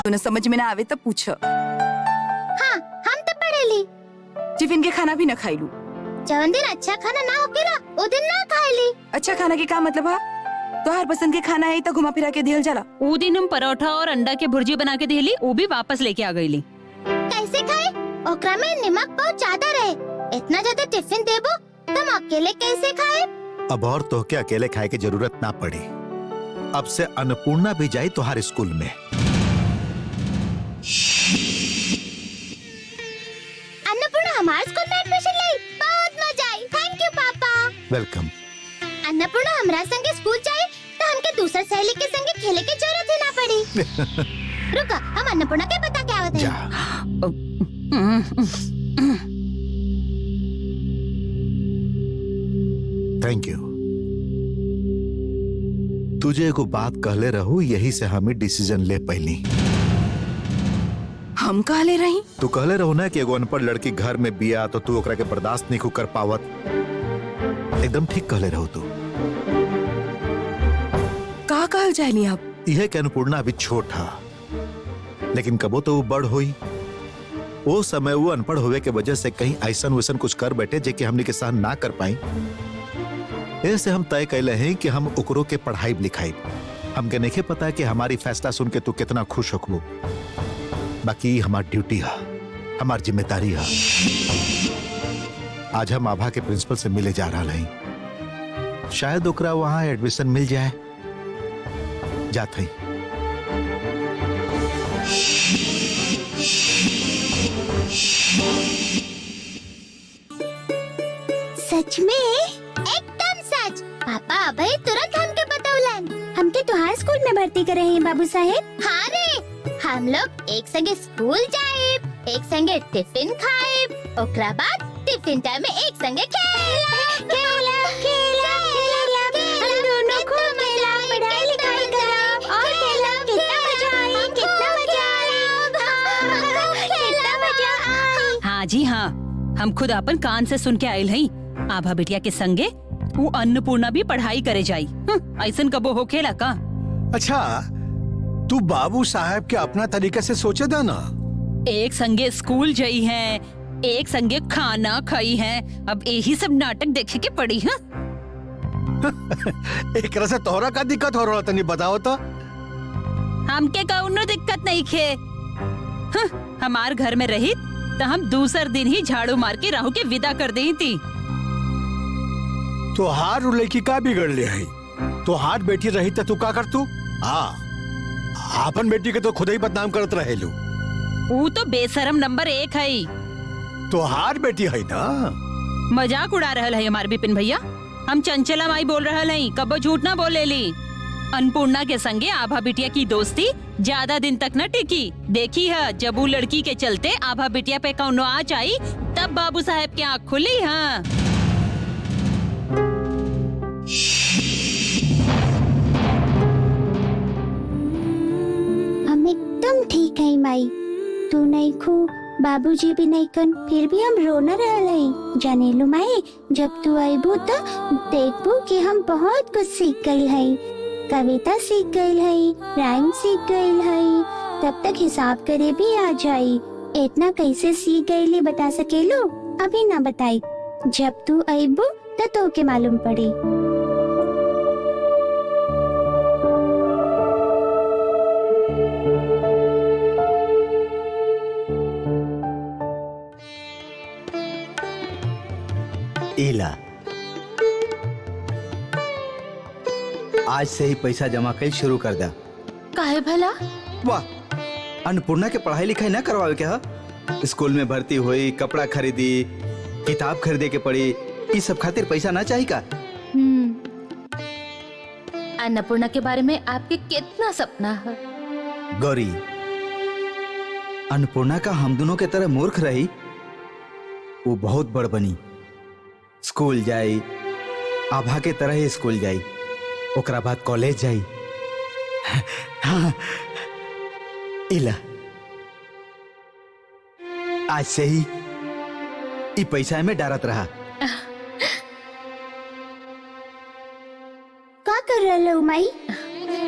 तूने समझ में ना आवे तो पूछ। हाँ, हम तो पढ़ेली। टिफिन के खाना भी न खाई लू। जवन दिन अच्छा खाना ना होकेला ओ दिन ना खाएली। अच्छा खाना के का मतलब है? तो हर पसंद के खाना है तो घुमा फिरा के दियल जाला। वो दिन हम परोठा और अंडा के भुर्जी बना के दिली, वो भी वापस लेके आ गईली। कैसे खाए? ओकरा में नमक बहुत ज्यादा रहे। इतना ज्यादा टिफिन देबो तुम अकेले कैसे खाए? अब और तो क्या अकेले खाए की जरूरत ना पड़ी। अब से अन्नपूर्णा भी जाई तुम्हारे स्कूल में। अन्नपूर्णा हमारे स्कूल में एडमिशन ली, बहुत मजा आई। थैंक यू पापा। वेलकम। अन्नपूर्णा हमरा संगे स्कूल जाए तो हमके दूसर सहेली के संगे खेले की जरूरत ही ना पड़ी। रुका, हम अन्नपूर्णा के बता के आवत जा। Thank you. तुझे एगो बात कहले रहू, यही से हमें डिसीजन ले पहली। हम कहा ले रही? तू कहले रहू ना कि एगो अनपढ़ लड़की घर में बिया तो तू ओकरा के बर्दाश्त नहीं कर पावत। एकदम ठीक कहले रहू तू। का कहल जाए आप? यह के अन्नपूर्णा अभी छोट है, लेकिन कबो तो वो बड़ हुई। वो समय वो अनपढ़ होवे के वजह से कहीं ऐसन वैसन कुछ कर बैठे जेके हमने के सहन ना कर पाई। ऐसे हम तय कैले हैं कि हम ओकरो के पढ़ाई लिखाई। हमके नहीं पता कि हमारी फैसला सुन के तू कितना खुश होकबो, बाकी हमारी ड्यूटी है, हमारी जिम्मेदारी है। आज हम आभा के प्रिंसिपल से मिले जा रहा हैं। शायद ओकरा वहां एडमिशन मिल जाए। जाते ही। सच में? एकदम सच। पापा अभय तुरंत हमके बतौलन। हमके तुम्हारे स्कूल में भर्ती करे हैं बाबू साहेब। हाँ रे, हम लोग एक संगे स्कूल जाए, एक संगे टिफिन खाए, ओकरा बाद टिफिन टाइम में एक संगे खेला खेला खेला खेला। हम दोनों खूब खेला, पढ़ाई लिखाई करा और खेला। कितना मजा आई, कितना मजा आई, कितना मजा आई। हाँ जी हाँ, हम खुद अपन कान से सुन के आयल हई। आभा बिटिया के संगे वो अन्नपूर्णा भी पढ़ाई करे जाई। ऐसन कबो हो खेला का? अच्छा, तू बाबू साहब के अपना तरीके से सोचे था ना। एक संगे स्कूल जाई है, एक संगे खाना खाई है, अब यही सब नाटक देखे के पड़ी है। एक तरह से तोहरा का दिक्कत हो रहा था, नहीं बताओ तो। हमके कौनो दिक्कत नहीं खे। हमार घर में रही तो हम दूसर दिन ही झाड़ू मार के राहु के विदा कर दी थी। तो हार लड़की का बिगड़ ले है। तो हार बेटी रही तो तू का कर तू? हाँ, अपन बेटी के तो खुद ही बदनाम करत रहे लो। वो तो बेशरम नंबर 1 है। तो हार बेटी है ना। मजाक उड़ा रहल है हमार बिपिन भैया। हम चंचला माई बोल रहल हैं, कबो झूठ ना बोले ली। अन्नपूर्णा के संगे आभा बिटिया की दोस्ती ज्यादा दिन तक न टिकी। देखी है, जब वो लड़की के चलते आभा बिटिया पे कौनो आँच आई तब बाबू साहब की आँख खुली। हाँ, हम एकदम ठीक है माई। तू नहीं खू, बाबूजी भी नहीं कन, फिर भी हम रोना रहल है। जाने लो माई, जब तू आईबू तो देखबू कि हम बहुत कुछ सीख गई है। कविता सीख गई है, राइम सीख गई है, तब तक हिसाब करे भी आ जाई। इतना कैसे सीख गई बता सकेलो? अभी ना बताई, जब तू आईबू तो तोके मालूम पड़ी। इला आज से ही पैसा जमा कर शुरू कर दा। काहे भला? वाह, अन्नपूर्णा के पढ़ाई लिखाई ना करवावे क्या? स्कूल में भर्ती हुई, कपड़ा खरीदी, किताब खरीदे के पड़ी, इस सब खातिर पैसा ना चाहिए का? अन्नपूर्णा के बारे में आपके कितना सपना है। गौरी, अन्नपूर्णा का हम दोनों के तरह मूर्ख रही, वो बहुत बड़ बनी। स्कूल जाई, आभा के तरह ही स्कूल जाई, ओकरा बाद कॉलेज जाई। हाँ, इला आज से ही ई पैसा में डारत रहा। का कर रहे हो माई?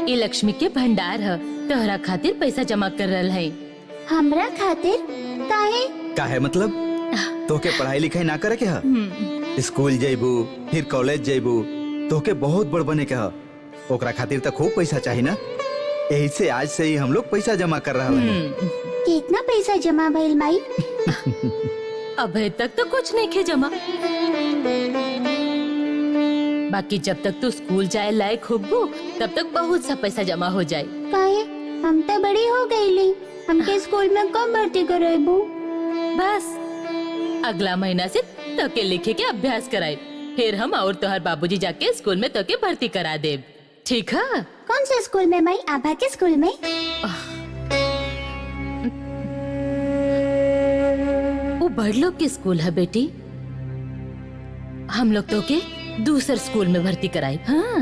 ये लक्ष्मी के भंडार है। तोहरा खातिर पैसा जमा कर रहल है। हमरा खातिर काहे? काहे मतलब तोके पढ़ाई लिखाई ना करे के हा? स्कूल जइबू फिर कॉलेज जइबू, तोके बहुत बड़ बने के हा। ओकरा खातिर तो खूब पैसा चाहिए ना, यही से आज से ही हम लोग पैसा जमा कर रहा है। कितना पैसा जमा भइल माई? अभी तक तो कुछ नहीं खे जमा, बाकी जब तक तू स्कूल जाए लायक होबू तब तक बहुत सा पैसा जमा हो जाए। काहे? हम तो बड़ी हो गईली, हमके स्कूल में कब भर्ती करेबू? बस अगला महीना से तोके लिखे के अभ्यास कराए, फिर हम और तोहर बाबूजी जाके स्कूल में तोके भर्ती करा देब, ठीक है? कौन से स्कूल में माई? आभा के स्कूल में? वो बड़ लोग के स्कूल है बेटी, हम लोग तोके दूसर स्कूल में भर्ती कराए। हाँ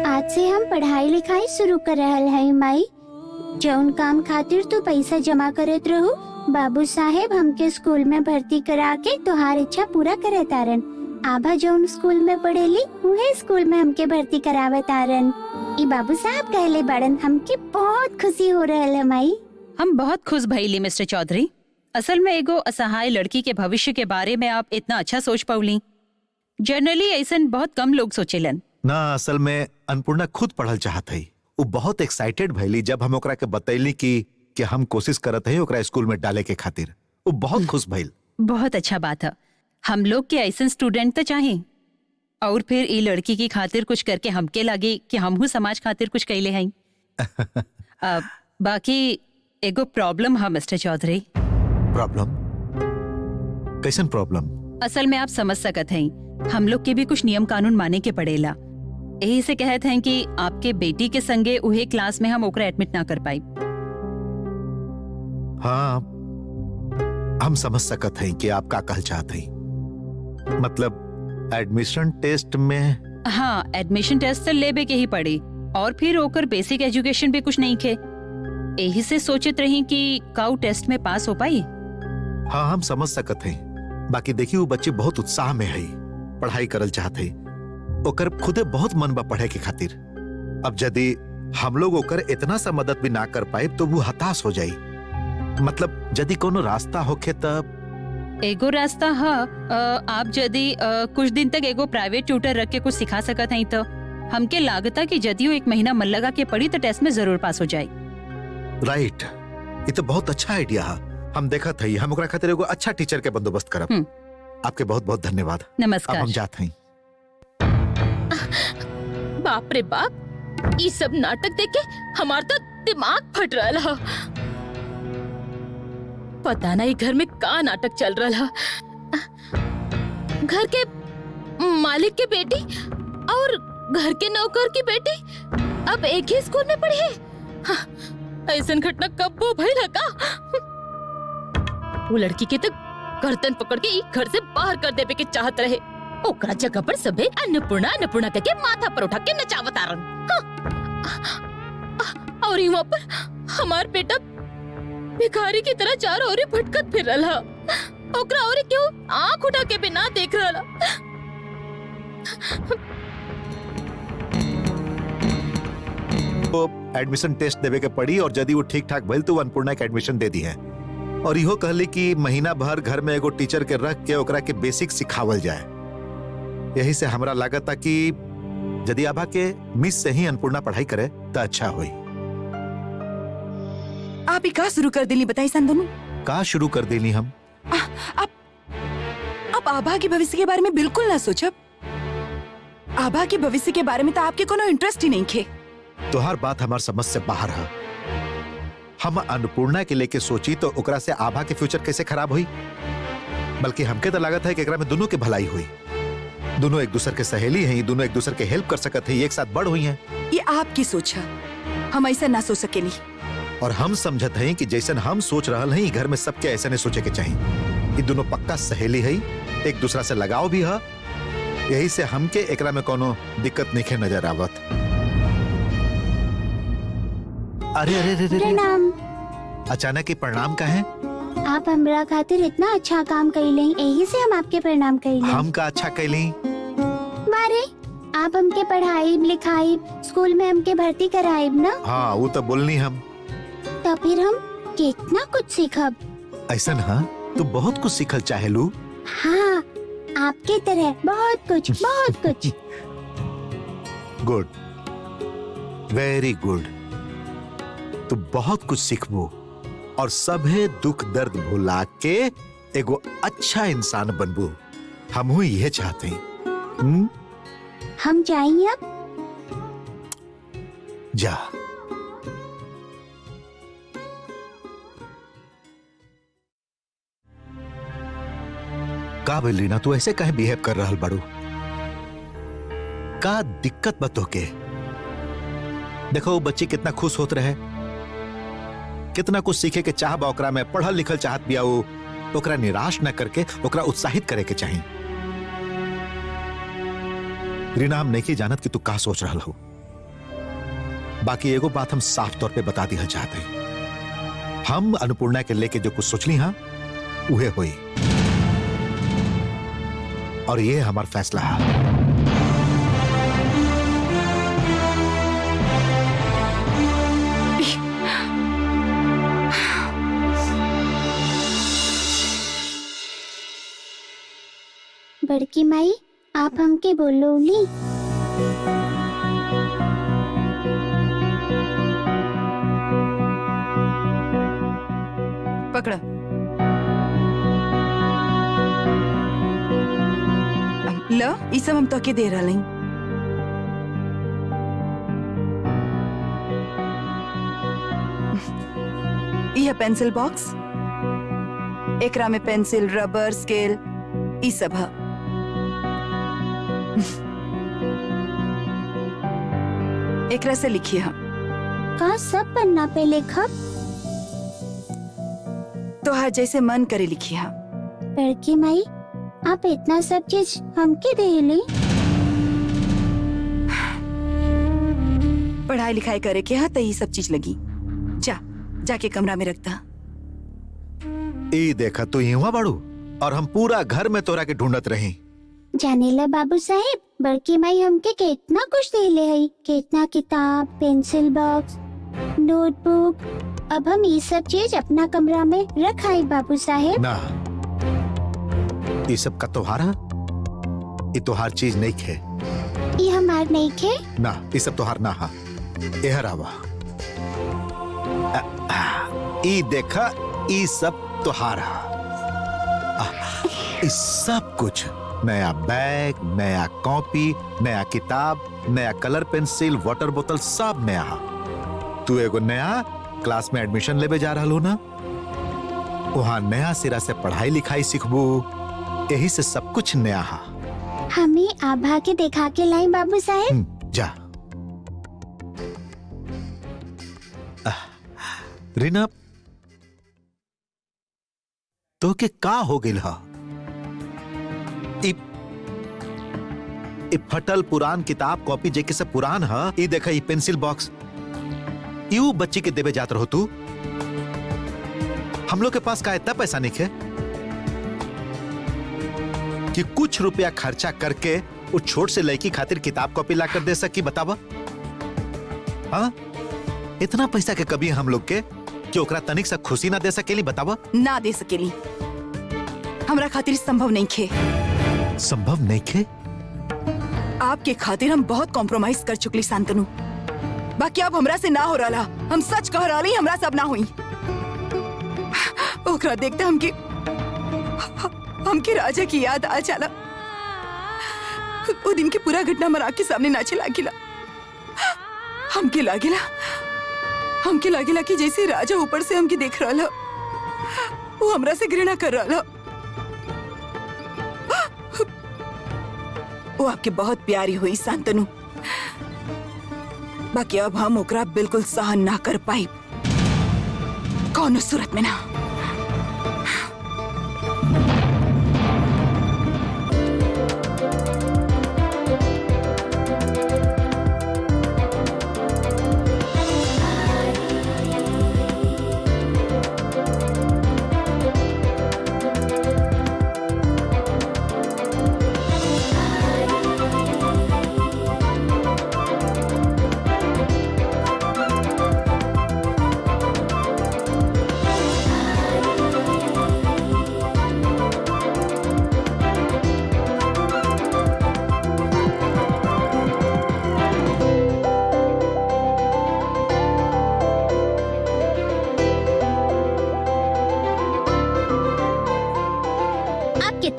आज से हम पढ़ाई लिखाई शुरू कर रहल है माई। जौन काम खातिर तू पैसा जमा करत रहू, बाबू साहेब हमके स्कूल में भर्ती करा के तुहार इच्छा पूरा करे तारन। आभा जौन स्कूल में पढ़ेली उहे स्कूल में हमके भर्ती करावे तारन। ई बाबू साहब कहले बाड़न, हमके बहुत खुशी हो रहल है माई। हम बहुत खुश भइली मिस्टर चौधरी। असल में एगो असहाय लड़की के भविष्य के बारे में आप इतना अच्छा सोच पौली। जनरली ऐसन बहुत कम लोग सोचेलन। ना, असल में अन्नपूर्णा खुद पढ़ल चाहत है। वो बहुत एक्साइटेड भइली जब हम ओकरा के बतैली कि हम कोशिश करत है ओकरा स्कूल में डाले के खातिर। वो बहुत खुश भइल। बहुत अच्छा बात है, हम लोग के ऐसन स्टूडेंट तो चाहिए। और फिर ई लड़की की खातिर कुछ करके हमके लगे कि हमहू समाज खातिर कुछ कैले हैं। बाकी एगो प्रॉब्लम है मिस्टर चौधरी। प्रॉब्लम? कैसन प्रॉब्लम? असल में आप समझ सकत हैं, हम लोग के भी कुछ नियम कानून माने के पड़ेला। यही से कहत हैं कि आपके बेटी के संगे उहे क्लास में हम ओकरा एडमिट ना कर पाई। हाँ, हम समझ सकत हैं कि आप का कहल चाहते हैं। मतलब एडमिशन टेस्ट में? हाँ, एडमिशन टेस्ट तो लेबे के ही पड़ी, और फिर ओकर बेसिक एजुकेशन भी कुछ नहीं खे। यही से सोचत रही कि काउ टेस्ट में पास हो पाई। हाँ, हम समझ सकत हैं। बाकी देखिए, वो बच्ची बहुत उत्साह में है, पढ़ाई करल चाहते, ओकर खुदे बहुत मन बा पढ़े के खातिर। अब यदि हम लोग ओकर इतना सा मदद भी ना कर पाए तो वो हताश हो जाई। मतलब यदि कोनो रास्ता होखे तब? एगो रास्ता है, आप यदि कुछ दिन तक एगो प्राइवेट ट्यूटर रख के कुछ सिखा सकत हैं तो हमके लागता कि यदि वो 1 महीना मन लगा के पढ़ी तो टेस्ट में जरूर पास हो जाए। राइट, ये तो बहुत अच्छा आइडिया है। हम देखा था, हम ओकरा खातिर एगो अच्छा टीचर के बंदोबस्त करब। आपके बहुत बहुत धन्यवाद। नमस्कार। अब हम जाते हैं। बाप रे बाप, ये सब नाटक देख के हमार तो दिमाग फट रहा है। पता नहीं घर में का नाटक चल रहा है। घर के मालिक की बेटी और घर के नौकर की बेटी अब एक ही स्कूल में पढ़ी है। हाँ, ऐसन घटना कब वो भइल है का? वो लड़की के तो गर्दन पकड़ के घर से बाहर कर देवे के चाहत रहे। ओकरा जगह पर सबे अन्नपूर्णा अन्नपूर्णा करके माथा पर उठा के नचावत आरन। और यहाँ पर हमार बेटा भिखारी की तरह चारों ओर भटकत फिर रहा। ओकरा और क्यों आंख उठा के भी ना देख रहा। तो एडमिशन टेस्ट देवे के पड़ी, और यदि वो ठीक ठाक भइल तो वो अन्नपूर्णा के एडमिशन दे दी है। और इहो कहली कि महीना भर घर में एगो टीचर के रख के ओकरा के बेसिक सिखावल जाए। यही से हमरा लागत कि यदि आभा के मिस से ही अन्नपूर्णा पढ़ाई करे तो अच्छा होई। आप ही का शुरू कर दिली बताई सन दोनों? का शुरू कर देली हम? आप आभा के भविष्य के बारे में बिल्कुल ना सोचब। आभा के भविष्य के बारे में तो आपके कोनो इंटरेस्ट ही नहीं खे। तोहार बात हमार समझ से बाहर है। हम अन्नपूर्णा के लेके सोची तो ओकरा से आभा के फ्यूचर कैसे खराब हुई? बल्कि हमके तो लागत है कि एकरा में दोनों के भलाई हुई। दोनों एक दूसरे के सहेली हैं, दोनों एक दूसरे के हेल्प कर सकते हैं, एक साथ बड़ हुई हैं। ये आपकी सोच है, हम ऐसा ना सोच सकेली। और हम समझत हैं कि जैसन हम सोच रहल हैं, घर में सबके ऐसा नहीं सोचे के चाहिए। ये दोनों पक्का सहेली है, एक दूसरा से लगाव भी है। यही से हमके एकरा में कोनो दिक्कत नहीं नजर आवत। अरे अरे अरे अरे, प्रणाम। अचानक ही प्रणाम का है? आप हमरा खातिर इतना अच्छा काम कइले, यही से हम आपके प्रणाम कइले। हम का अच्छा कैली? मारे आप हमके पढ़ाई लिखाई, स्कूल में हमके भर्ती कराइब ना, हाँ वो तो बोलनी हम। तो फिर हम कितना कुछ सीखब। ऐसा हाँ तू बहुत कुछ सीखल चाहेलू। हाँ, आपके तरह बहुत कुछ। Good, very good. तू बहुत कुछ सीखबू और सभे दुख दर्द भुला के एगो अच्छा इंसान बनबू। हम यह चाहते हैं। हम जाएंगे अब। जा। का रीना, तू ऐसे कहे बिहेव कर रहा बड़ू? का दिक्कत बतो के? देखो वो बच्ची कितना खुश होत रहे, कितना कुछ सीखे के चाह बा ओकरा में, पढ़ल लिखल चाहत बिया वो, ओकरा निराश न करके ओकरा उत्साहित करे के चाहिए। रीना, हम नहीं जानत कि तू का सोच रहा हो, बाकी एगो बात हम साफ तौर पे बता दिया चाहते हैं। हम अन्नपूर्णा के लेके जो कुछ सोचली हाँ उहे हुई, और ये हमारा फैसला है। बड़की माई, आप हमके बोलोली। पकड़ा। लो, ई सब हम तो के दे रहा नहीं। यह पेंसिल बॉक्स, एकरा में पेंसिल, रबर, स्केल ई सब है। एकरा से लिखिए हम। का सब पन्ना पे लिखब? तो हर जैसे मन करे लिखिए हम। बड़की माई, आप इतना सब चीज हमके देली? पढ़ाई लिखाई करे के है तो ये सब चीज लगी। जाके कमरा में रखता। ई देखा तू युवा बाड़ू और हम पूरा घर में तोरा के ढूंढत रही। जाने ला बाबू साहेब, बड़की माई हमके कितना कुछ देले है, कितना किताब, पेंसिल बॉक्स, नोटबुक। अब हम ये सब चीज अपना कमरा में रखाई बाबू साहेब। ना, ये सब का तोहारा, ये तोहार चीज नहीं खे। ये हमार नहीं खे ना, ये सब तोहार ना हा। एहर आवा। ई देखा, ई सब तोहार हा। ई सब कुछ, नया बैग, नया कॉपी, नया किताब, नया कलर पेंसिल, वाटर बोतल, सब नया हा। तू एगो नया क्लास में एडमिशन लेवे जा रहा हो ना, वहाँ नया सिरा से पढ़ाई लिखाई सीखबू, यही से सब कुछ नया हा। हमें आभा के दिखा के लाई बाबू साहेब। जा। रीना, तो के का हो गिल हा? फटल पुरान किताब कॉपी जेके सब पुरान हा। ई देखा, ई पेंसिल बॉक्स यू बच्ची के देवे जात रहो तू। हम लोग के पास का इतना पैसा नहीं है कि कुछ रुपया खर्चा करके उस छोट से लड़की खातिर किताब कॉपी ला कर दे सकी? बतावा। हाँ, इतना पैसा के कभी हम लोग के कि ओकरा तनिक सा खुशी ना दे सकेली? बतावा। ना दे सकेली, हमरा खातिर संभव नहीं खे। संभव नहीं खे? आपके खातिर हम बहुत कॉम्प्रोमाइज कर चुकली शांतनु, बाकी अब हमरा से ना हो रहा। हम सच कह रही, हमरा सब ना हुई। ओकरा देखते हमके राजा की याद आ चला। वो दिन की पूरा घटना मरा के सामने नाचे लागिला। हमके लागिला कि जैसे राजा ऊपर से हमके देख रहा, वो हमरा से घृणा कर रहा। वो आपके बहुत प्यारी हुई शांतनु, बाकी अब हम ओकरा बिल्कुल सहन ना कर पाई, कौनो सूरत में ना।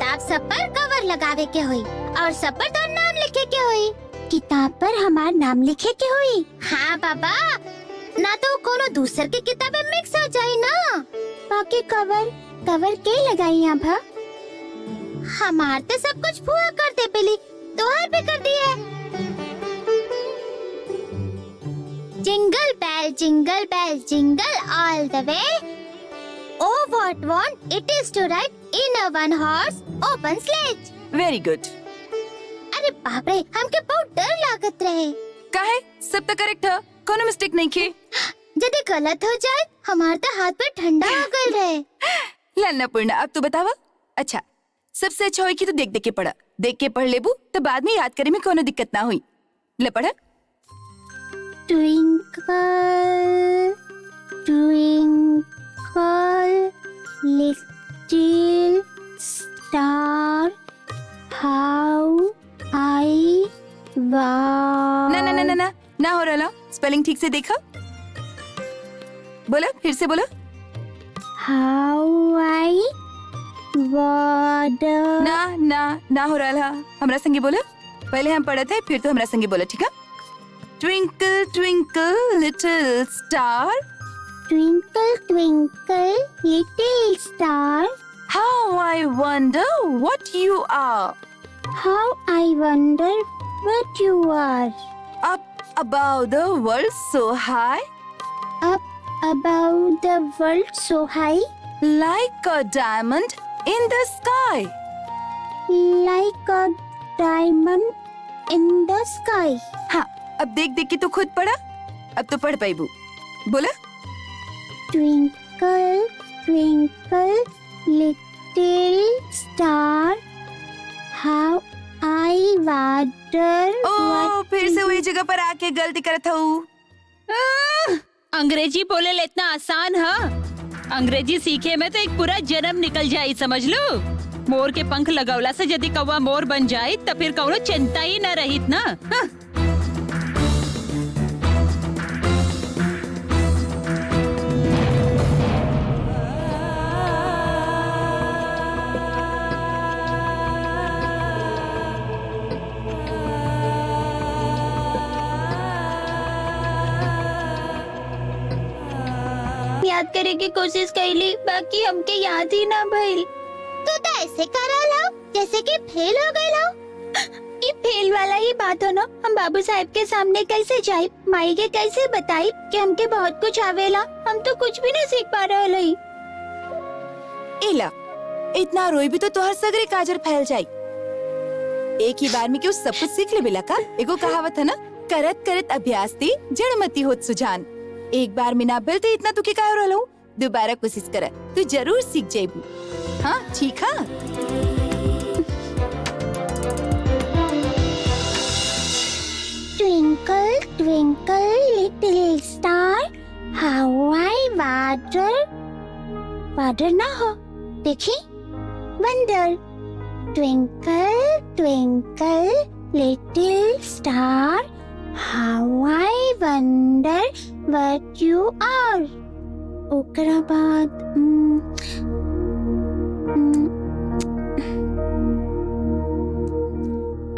किताब सब पर कवर लगावे के हुई और सब पर तो नाम लिखे के हुई। किताब पर हमार नाम लिखे के हुई। हाँ बाबा, ना तो कोनो दूसर के किताबें मिक्स हो जाए ना। बाकी कवर के लगाई आभा? हमार तो सब कुछ फुआ कर दे पेली, तोहार भी कर दी है। Jingle bell jingle all the way. Oh, what want it is to ride in a one horse open sledge. Very good. अरे बाप रे, हमके बहुत डर लागत रहे। काहे? सब तो करेक्ट है, कोनो मिस्टेक नहीं की। यदि गलत हो जाए, हमार तो हाथ पे ठंडा हो गल रहे। लन्ना पूर्णा, अब तू बतावा। अच्छा, सबसे अच्छा होई कि तू देख के पढ़ा। देख के पढ़ लेबू तो बाद में याद करे में कोनो दिक्कत ना हुई। ले पढ़। Twinkle, twinkle, little star, how I wonder. ना हो रहा। स्पेलिंग ठीक से देखा। बोला, फिर से बोला। How I wonder. ना हो रहा। हमरा संगे बोला। पहले हम पढ़े थे, फिर तो हमरा संगे बोला, ठीक है? Twinkle, twinkle, little star. Twinkle, twinkle, little star, How I wonder what you are. how I wonder what you are. Up above the world so high, Up above the world so high, like a diamond in the sky. like a diamond in the sky. हाँ, अब देख के तो खुद पढ़ा। अब तो पढ़ पाईबू। बोला। Twinkle, twinkle, little star, how I wonder ओ, फिर से वही जगह पर आके गलती करत हूँ। अंग्रेजी बोले ले इतना आसान है? अंग्रेजी सीखे में तो एक पूरा जन्म निकल जाए, समझ लो। मोर के पंख लगवला से यदि कौवा मोर बन जाए तो फिर कौनो चिंता ही न रहित ना। हाँ। याद करे की कोशिश कैली, बाकी हमके याद ही ना भइल। तू तो ऐसे करा लो जैसे कि फेल हो गए लो। ये फेल वाला ही बात हो ना। हम बाबू साहब के सामने कैसे जाए, माई के कैसे बताई कि हमके बहुत कुछ आवेला। हम तो कुछ भी नहीं सीख पा रहे हई। एला, इतना रोई भी तो तोहर सगरे काजर फैल जाई। एक ही बार में क्यों सब कुछ सीख ले बिला का? एगो कहावत है ना, करत करत अभ्यास थी जड़मती होत सुजान। एक बार में ना भेल तो इतना तू के का हो रहलो? दोबारा कोशिश कर, तू जरूर सीख जाइबू। हाँ, ठीक है। Twinkle, twinkle, little star, how I wonder. Wonder ना हो, देखी? Wonder. Twinkle, twinkle, little star, how I wonder what you are. ओकरा बाद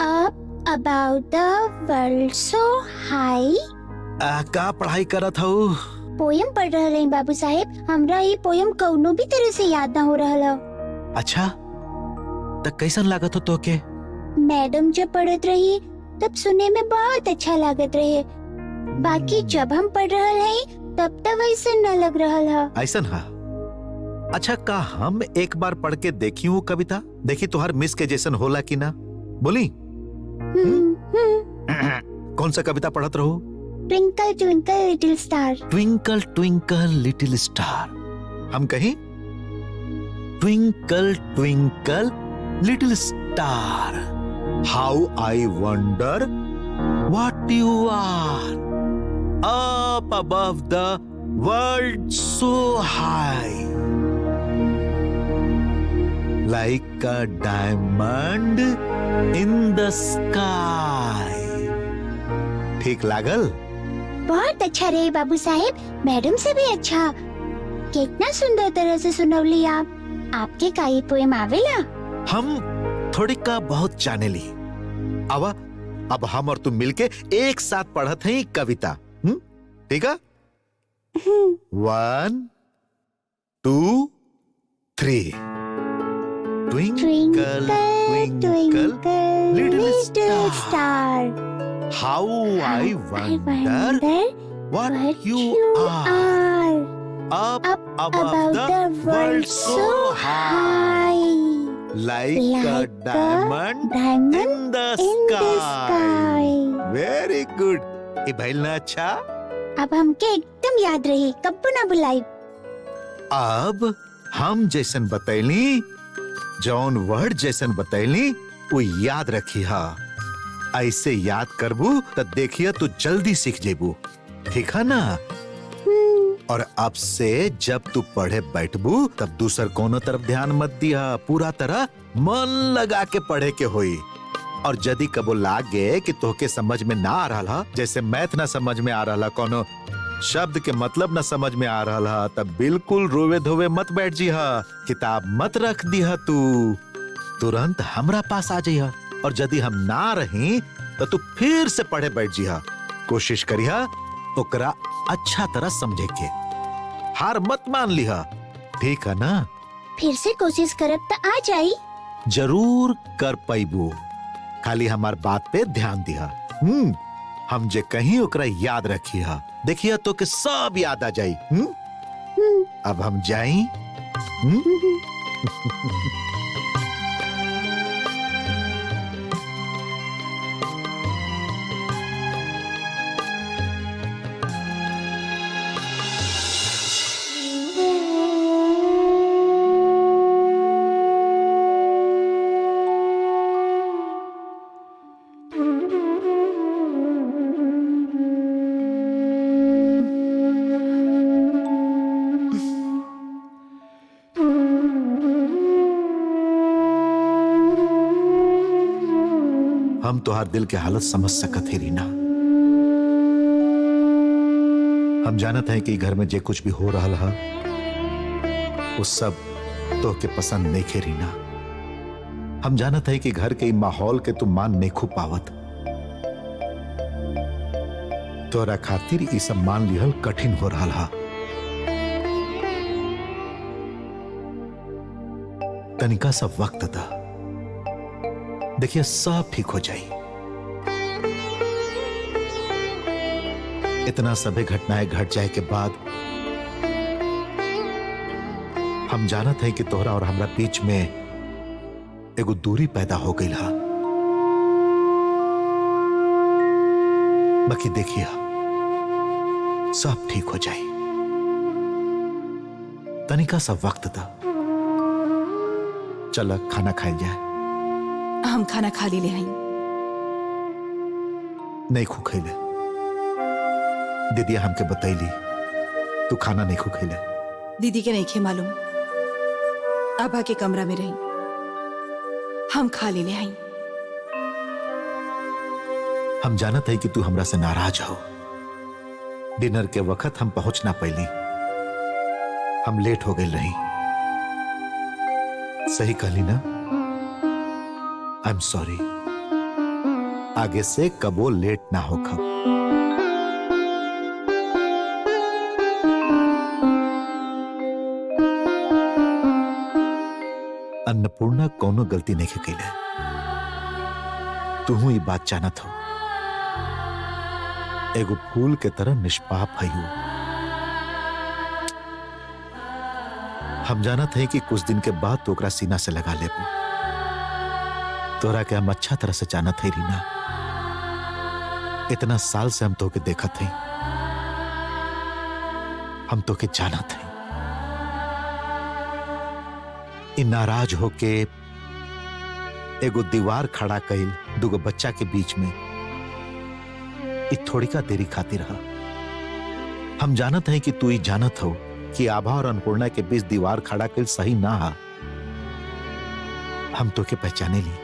Up above the world so high. का पढ़ाई करत हूँ? पोयम पढ़ रहे हैं बाबू साहेब। हमरा ये पोयम कौनो भी तरह से याद ना हो रहा। अच्छा, त कैसन लागत हो तोके? मैडम जब पढ़त रही तब सुनने में बहुत अच्छा लागत रहे, बाकी जब हम पढ़ रहे हैं तब तक वैसे न लग रहा है। ऐसन हा? अच्छा, का हम एक बार पढ़ के देखी हूँ कविता? देखी तुहार मिस के जैसन होला कि ना? बोली? कौन सा कविता पढ़त रहो? Twinkle twinkle little star. Twinkle twinkle little star. हम कहें twinkle twinkle little star, how I wonder what you are, up above the world so high, like a diamond in the sky. ठीक लागल? बहुत अच्छा रहे बाबू साहेब, मैडम से भी अच्छा। कितना सुंदर तरह से सुनवली आप। आपके का ये पोएम आवेला? हम थोड़ी का बहुत जाने ली। अब हम और तुम मिलके एक साथ पढ़त हैं कविता। ठीक है? 1 2 3। Twinkle, twinkle, little star, how I wonder what you are. Up above the world so high, like a diamond in the sky. Very good. ये भइल ना अच्छा? अब हमके एकदम याद रही, कब्बो ना बुलाई। अब हम जैसन बतैली, जौन वर्ड जैसन बतैली, वो याद रखी हा। ऐसे याद करबू तो देखिए तू जल्दी सीख जेबू। ठीक है ना? और अब से जब तू पढ़े बैठबू तब दूसर कोनो तरफ ध्यान मत दिया, पूरा तरह मन लगा के पढ़े के होई। और यदि कबो लागे कि तोहके समझ में ना आ रहा, जैसे मैथ ना समझ में आ रहा, कोनो शब्द के मतलब न समझ में आ रहा, तब बिल्कुल रोवे धोवे मत बैठ जी हा, किताब मत रख दी हा, तू तुरंत हमरा पास आ जाइहा। और यदि हम ना रही तो तू फिर से पढ़े बैठ जी हा। कोशिश करिहा ओकरा अच्छा तरह समझे के, हार मत मान लिहा। ठीक है ना? फिर से कोशिश करब तो आ जाई। जरूर कर पैबू, खाली हमार बात पे ध्यान दिहा। हम जे कहीं ओकरा याद रखिया, देखिया तो के सब याद आ जाई। अब हम जाई। हम तुहार दिल के हालत समझ सकत है रीना। हम जानत हैं कि घर में जे कुछ भी हो रहा है वो सब तो के पसंद नहीं खे रीना। हम जानत हैं कि घर के माहौल के तू मान नहीं खू पावत, तोरा खातिर ई सब मान लिहल कठिन हो रहा है। तनिका सब वक्त था, देखिए सब ठीक हो जाए। इतना सभी घटनाएं घट जाए के बाद हम जानत हैं कि तोहरा और हमरा बीच में एगो दूरी पैदा हो गई हा। बाकी देखिए सब ठीक हो जाए, तनिका सब वक्त था। चल खाना खाए जाए। हम खाना खा ले हैं। नहीं खू खैले, दीदी हमके बतैली तू खाना नहीं खू खैले। दीदी के नहीं खे मालूम, आभा के कमरा में रही, हम खा ले हैं। हम जानत है कि तू हमरा से नाराज हो। डिनर के वक्त हम पहुंच ना पैली, हम लेट हो गए रही। सही कहली ना? आई एम सॉरी, आगे से कबो लेट ना हो खब। अन्नपूर्णा कोनो गलती नहीं कैले, तू ये बात जानत हो। एगो फूल के तरह निष्पाप है। हम जानत है कि कुछ दिन के बाद तो ओकरा सीना से लगा लेबू। तोरा के हम अच्छा तरह से जानत है रीना, इतना साल से हम तोके देखत है, हम तोके जानत है। इन नाराज होके एगो दीवार खड़ा कइल दुगो बच्चा के बीच में इ थोड़ी का देरी खातिर रहा। हम जानत है कि तू ही जानत हो कि आभा और अन्नपूर्णा के बीच दीवार खड़ा कइल सही ना हा। हम तोके पहचाने ली।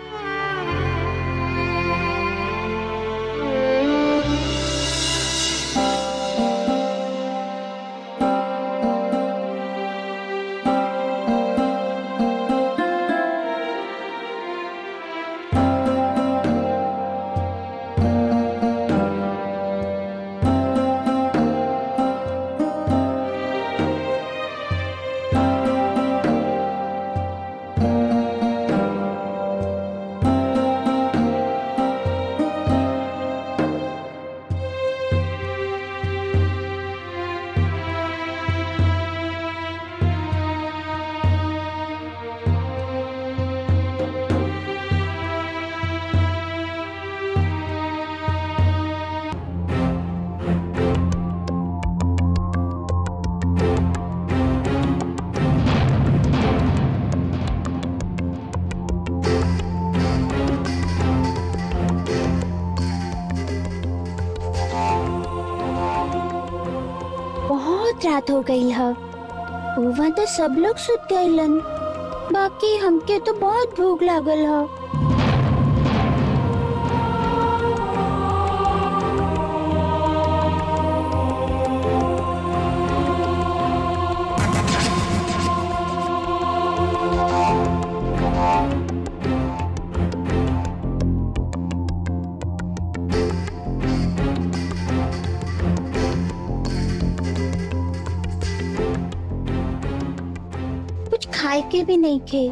रात हो गई है। वहाँ तो सब लोग सुत गइलन, बाकी हमके तो बहुत भूख लागल है। कुछ खाए के भी नहीं खे।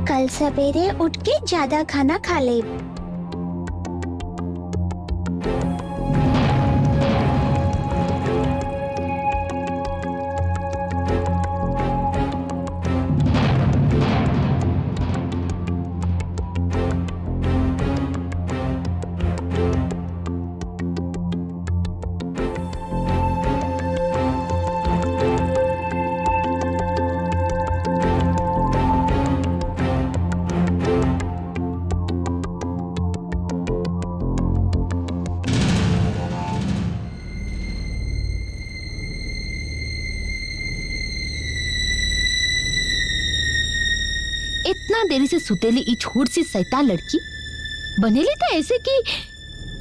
कल सवेरे उठ के ज्यादा खाना खा ले। इतना देरी से सुतेली ई छोट सी शैतान लड़की बनेली तो ऐसे कि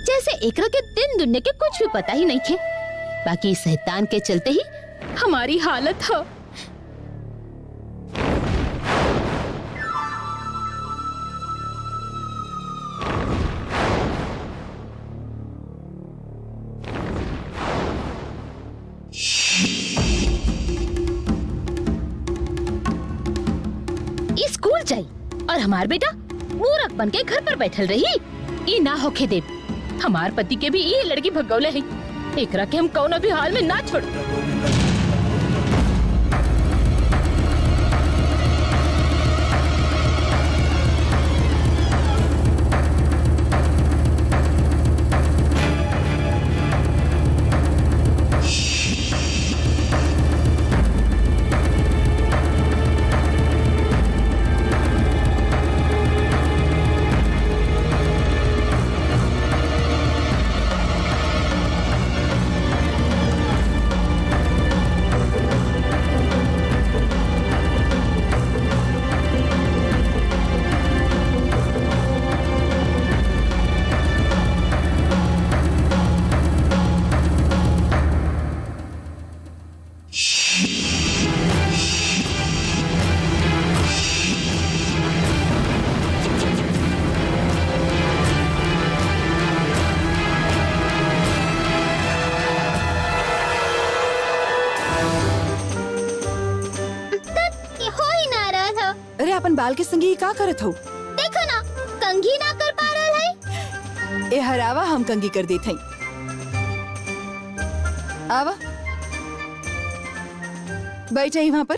जैसे एकरा के दिन दुनिया के कुछ भी पता ही नहीं थे। बाकी इस शैतान के चलते ही हमारी हालत है। स्कूल जाई और हमार बेटा मूर्ख बन के घर पर बैठल रही। ई ना होखे दे। हमार पति के भी ये लड़की भगौले है। एकरा के हम कौनो भी हाल में ना छोड़। अरे अपन बाल के संगी का करत हो? देखो ना, कंघी ना कर पा रहा है। ए हरावा हम कंगी कर देत हई। आवा बैठे ही वहां पर।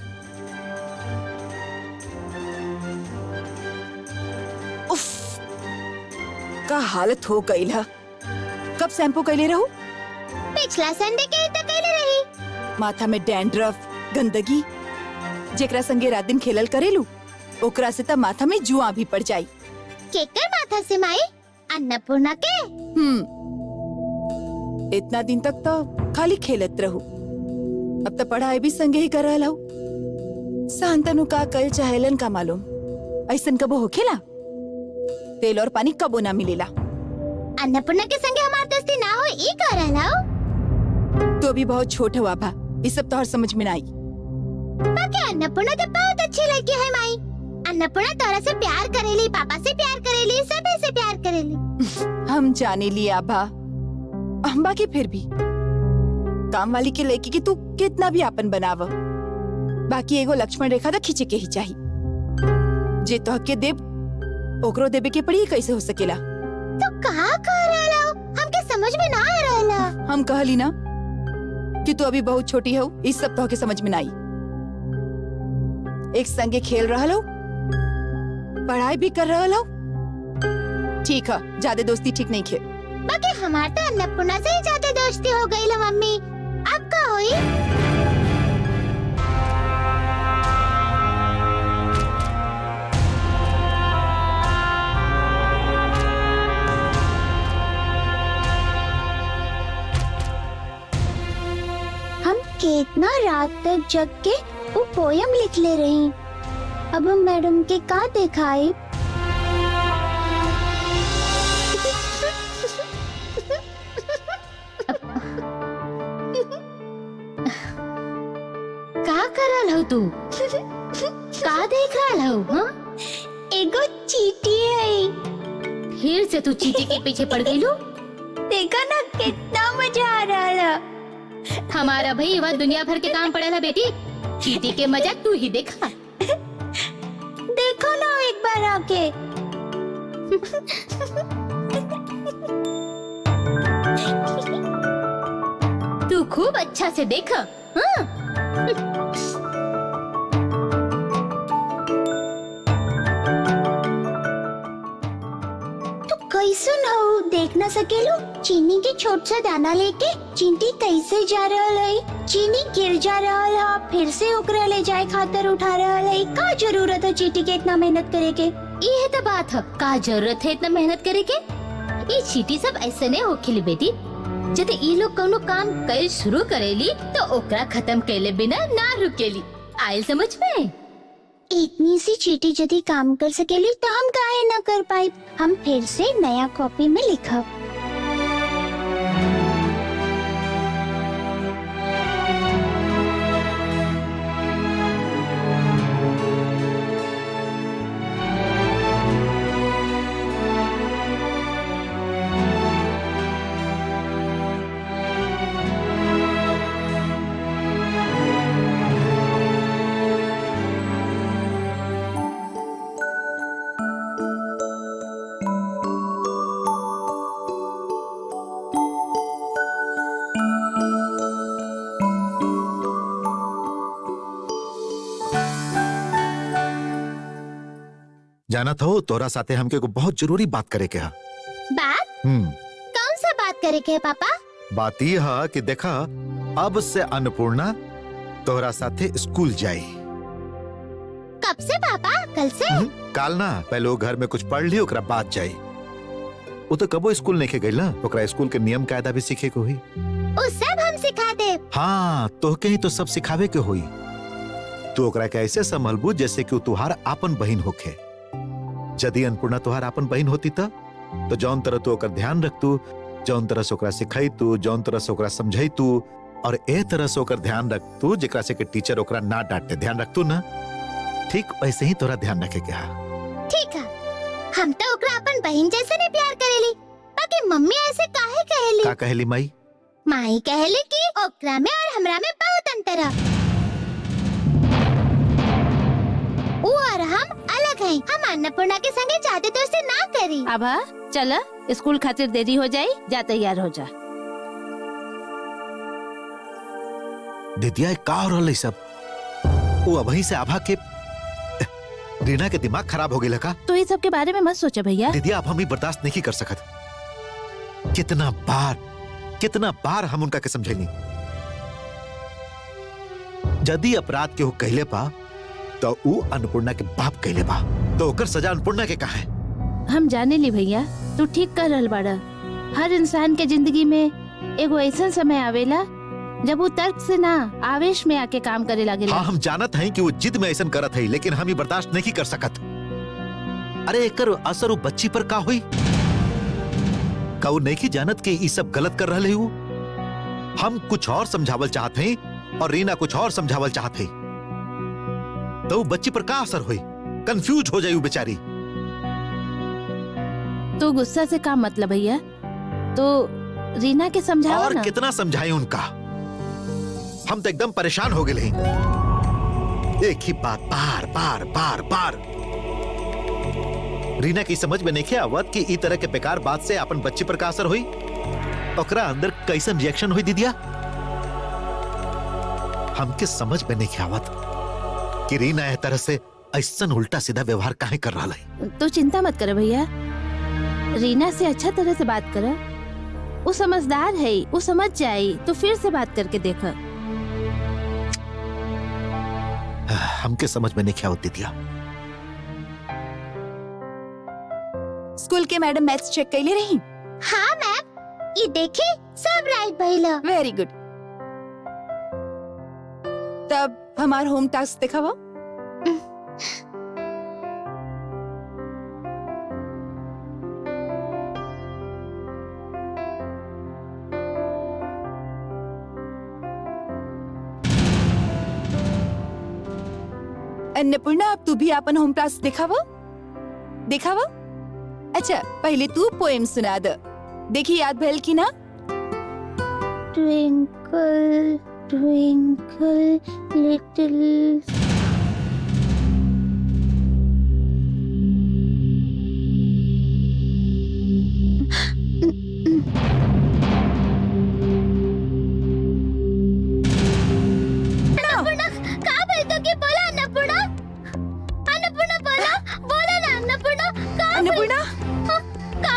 उफ, का हालत हो गई है। कब शैम्पू कैले रहू? पिछला संडे के तक कैले रही। माथा में डैंड्रफ, गंदगी, जेकरा संगे रात दिन खेलल करेलू, ओकरा से तब माथा में जुआ भी पड़ जाई। केकर माथा से माई? अन्नपूर्णा के? इतना दिन तक तो खाली खेलत रहू, अब तो पढ़ाई भी संगे ही कर रहल हूँ। शांतनु का कल चाहेलन का मालूम। ऐसन कबो होखेला? तेल और पानी कबो ना मिलेला। अन्नपूर्णा के संगे हमार दोस्ती ना हो ई कह रहल हो? तो भी बहुत छोट हुआ भा, इस सब तो हर समझ में ना आई। बाकी अन्नपूर्णा तो बहुत अच्छी लड़की है माई। अन्नपूर्णा तोरा से प्यार करेली, पापा से प्यार करेली, सबे से प्यार करेली। हम जाने लिए आभा, बाकी फिर भी काम वाली के लड़की की तू कितना भी आपन बनाव, बाकी एगो लक्ष्मण रेखा तो खींचे के ही चाहिए। जे तो के देव ओकरो देवे के पड़ी कैसे हो सकेला? तो कहा कह रहला हो? हमके समझ में ना आ रहला। हम कहली ना कि तू अभी बहुत छोटी हो, इस सब तो के समझ में ना आई। एक संगे खेल रहल हो, पढ़ाई भी कर रहल हो, ठीक है, ज्यादा दोस्ती ठीक नहीं खे। बाकी हमार तो अन्नपूर्णा से ही ज्यादा दोस्ती हो गई ला मम्मी। अब का होई? कितना रात तक जग के वो पोयम लिख ले रही। अब हम मैडम के का दिखाई। का करल हो तू? का देख रहा हो? हाँ? एगो चीटी है। फिर से तू चीटी के पीछे पड़ गई लो? देखा ना कितना मजा आ रहा है। हमारा भाई वह दुनिया भर के काम पड़ेला बेटी, चीटी के मजा तू ही देखा। देखो ना एक बार आके। तू खूब अच्छा से देखा। हाँ? कैसन हो देख ना सकेलो? चीनी के छोट सा दाना लेके चींटी कैसे जा रहा है। चीनी गिर जा रहा है, फिर से ओकरा ले जाए खातर उठा रहा है। का जरूरत है चींटी के इतना मेहनत करे के? ये तो बात है, का जरूरत है इतना मेहनत करे के? ये चीटी सब ऐसे नहीं होखेली बेटी। जब ये लोग कोनो काम कल शुरू करेली तो ओकरा खत्म कैले बिना ना रुकेली। आयल समझ में? इतनी सी चीटी यदि काम कर सकेली तो हम काहे न कर पाए। हम फिर से नया कॉपी में लिखब। जाना था तोरा साथे हमके को बहुत जरूरी बात करे के हा। बात? कौन सा बात करे के है पापा? बात ये हा कि देखा अब से अन्नपूर्णा तोरा साथे स्कूल जाई। कब से पापा? कल से? काल ना, पहले वो घर में कुछ पढ़ ली ओकरा बाद जाई। वो तो कबो स्कूल नहीं गई ना, ओकरा स्कूल के नियम कायदा भी सीखे को हुई। वो सब हम सिखा दे। हाँ तो कहीं तो सब सिखावे के हुई। तू ओकरा के ऐसे संभलबू जैसे कि तुहार आपन बहन होखे। यदि अन्नपूर्णा तुहार आपन बहन होती तो जौन तरह तू ओकर ध्यान रखतू, जौन तरह से ओकरा सिखाई तू, जौन तरह से ओकरा समझाई तू, और ए तरह से ओकर ध्यान रखतू जेकरा से कि टीचर ओकरा ना डांटे, ध्यान रखतू ना, ठीक वैसे ही तोरा ध्यान रखे के हा। ठीक है। हम तो ओकरा अपन बहन जैसे नहीं प्यार करेली, बाकी मम्मी ऐसे काहे कहेली? का कहेली माई? माई कहेली कि ओकरा में और हमरा में बहुत अंतर है। वो और हम अलग हैं। हम अन्नपूर्णा के संगे जाते दोस्ती ना करी। आभा चला, स्कूल खातिर देरी हो जाई, जा तैयार हो जा। दीदिया का हो रहा सब? वो अभी से आभा के रीना के दिमाग खराब हो गया का? तो ये सब के बारे में मत सोचा भैया। दीदिया अब हम ही बर्दाश्त नहीं कर सकत। कितना बार हम उनका के समझेनी। यदि अपराध के हो कहले पा तो वो अन्नपूर्णा के बाप कहले बा, तो ओकर सजा अन्नपूर्णा के कहा है? हम जाने ली भैया, तू ठीक कर रहल बाड़ा। हर इंसान के जिंदगी में एगो ऐसा समय आवेला जब वो तर्क से ना आवेश में आके काम करे लागेला। हाँ हम जानत हैं कि वो जिद में ऐसा करत है, लेकिन हम ही बर्दाश्त नहीं कर सकत। अरे एकर असर वो बच्ची पर का हुई? का वो नहीं जानत कि ये सब गलत कर रहे हो? हम कुछ और समझावल चाहते हैं और रीना कुछ और समझावल चाहते हैं, तो बच्ची पर का असर हुई? कंफ्यूज हो जाई वो बेचारी। तो गुस्सा से काम मतलब भैया, तो रीना के समझाओ और ना। कितना समझाएं उनका? हम तो एकदम परेशान हो गए। एक ही बात बार बार बार बार। रीना की समझ में नहीं आवत कि इस तरह के बेकार बात से अपन बच्ची पर का असर हुई, ओकरा अंदर कैसन रिएक्शन हुई दीदिया? हमके समझ में नहीं आवत कि रीना इस तरह से ऐसा उल्टा सीधा व्यवहार काहे कर रहा है। तो चिंता मत कर भैया, रीना से अच्छा तरह से बात कर। वो समझदार है, वो समझ जाए, तो फिर से बात करके देखा। हमके समझ में नहीं आवत दीदिया। स्कूल के मैडम मैथ्स चेक कैले रही? हाँ मैम, ये देखे सब राइट भइला। Very good. तब हमार होम टास्क दिखावा। अन्नपूर्णा, अब तू भी अपन होम टास्क दिखावा। अच्छा, पहले तू पोएम सुना दे। देखी याद भइल की ना? ट्विंकल ट्विंकल लिटिल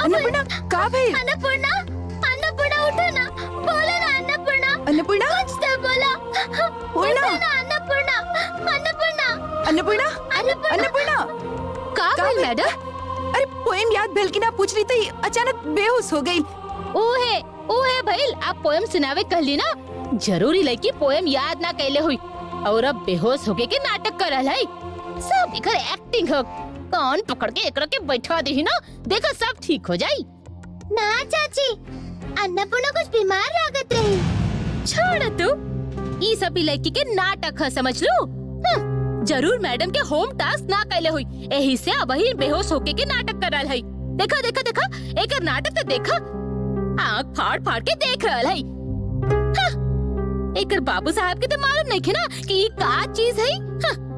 अन्नपूर्णा, का भइल? अन्नपूर्णा, अन्नपूर्णा उठो ना, बोलो ना अन्नपूर्णा। अन्नपूर्णा, कुछ तो बोलो। पूर्णा, उठो ना अन्नपूर्णा, अन्नपूर्णा, अन्नपूर्णा, अन्नपूर्णा। अन्नपूर्णा। का का भइल भइल? मैडम? अरे पोएम याद भइल की ना पूछ रही थी, अचानक बेहोश हो गई। ओहे भइल, आप पोएम सुनावे कहली ना। जरूरी लड़की पोएम याद ना कैले हुई और अब बेहोश होके के नाटक कर रहा है। सब एकर एक्टिंग हो। कान पकड़ के एकरा के बैठा दही ना, देखा सब ठीक हो जाई। ना चाची, अन्नपूर्णा कुछ बीमार लागत रही। छोड़ तू, ई सब लड़की के नाटक है, समझ लो। जरूर मैडम के होम टास्क ना कैले हुई, यही से अब ही बेहोश होके के नाटक कर रहा है। देखा देखा देखा, एकर नाटक तो देखा, आँख फाड़ फाड़ के देख रहा है। एकर बाबू साहब के तो मालूम नहीं थे ना कि ये का चीज है।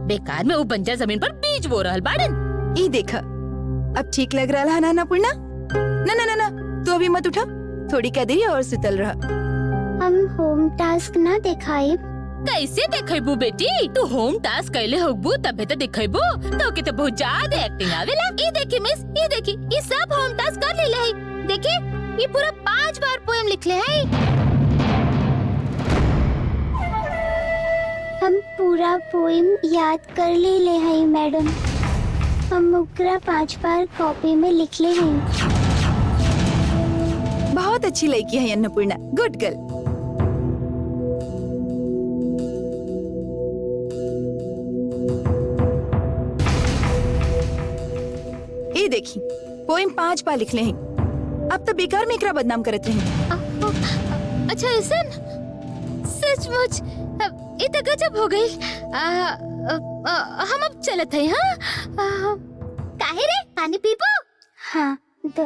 बेकार में वो बंजर जमीन पर बीज बो रहल बाड़न। ई देखा, अब ठीक लग रहा है ना अन्नपूर्णा? ना ना ना ना, तू अभी मत उठा, थोड़ी का देरी और सुतल रहा। हम होम टास्क ना दिखाए। कैसे देखेबू बेटी? तू होम टास्क कैले होगबू तबे तो देखेबू। तो के तो बहुत ज्यादा एक्टिंग आवेला। ये देखी मिस, ये देखी, ये सब होम टास्क कर लेले है। देखिए, ये पूरा 5 बार पोएम लिखले है। हम पूरा पोएम याद कर ले हैं मैडम। हम ओकरा 5 बार कॉपी में लिख ले हैं। बहुत अच्छी लड़की है अन्नपूर्णा, गुड गर्ल। ये देखी, पोएम 5 बार लिख ले हैं। अब तो बेकार में एकरा बदनाम करत रही। अच्छा ऐसा? सचमुच ये तो गजब हो गई। हम अब चलत है। हाँ, काहे रे, पानी पीबो? हाँ, दो।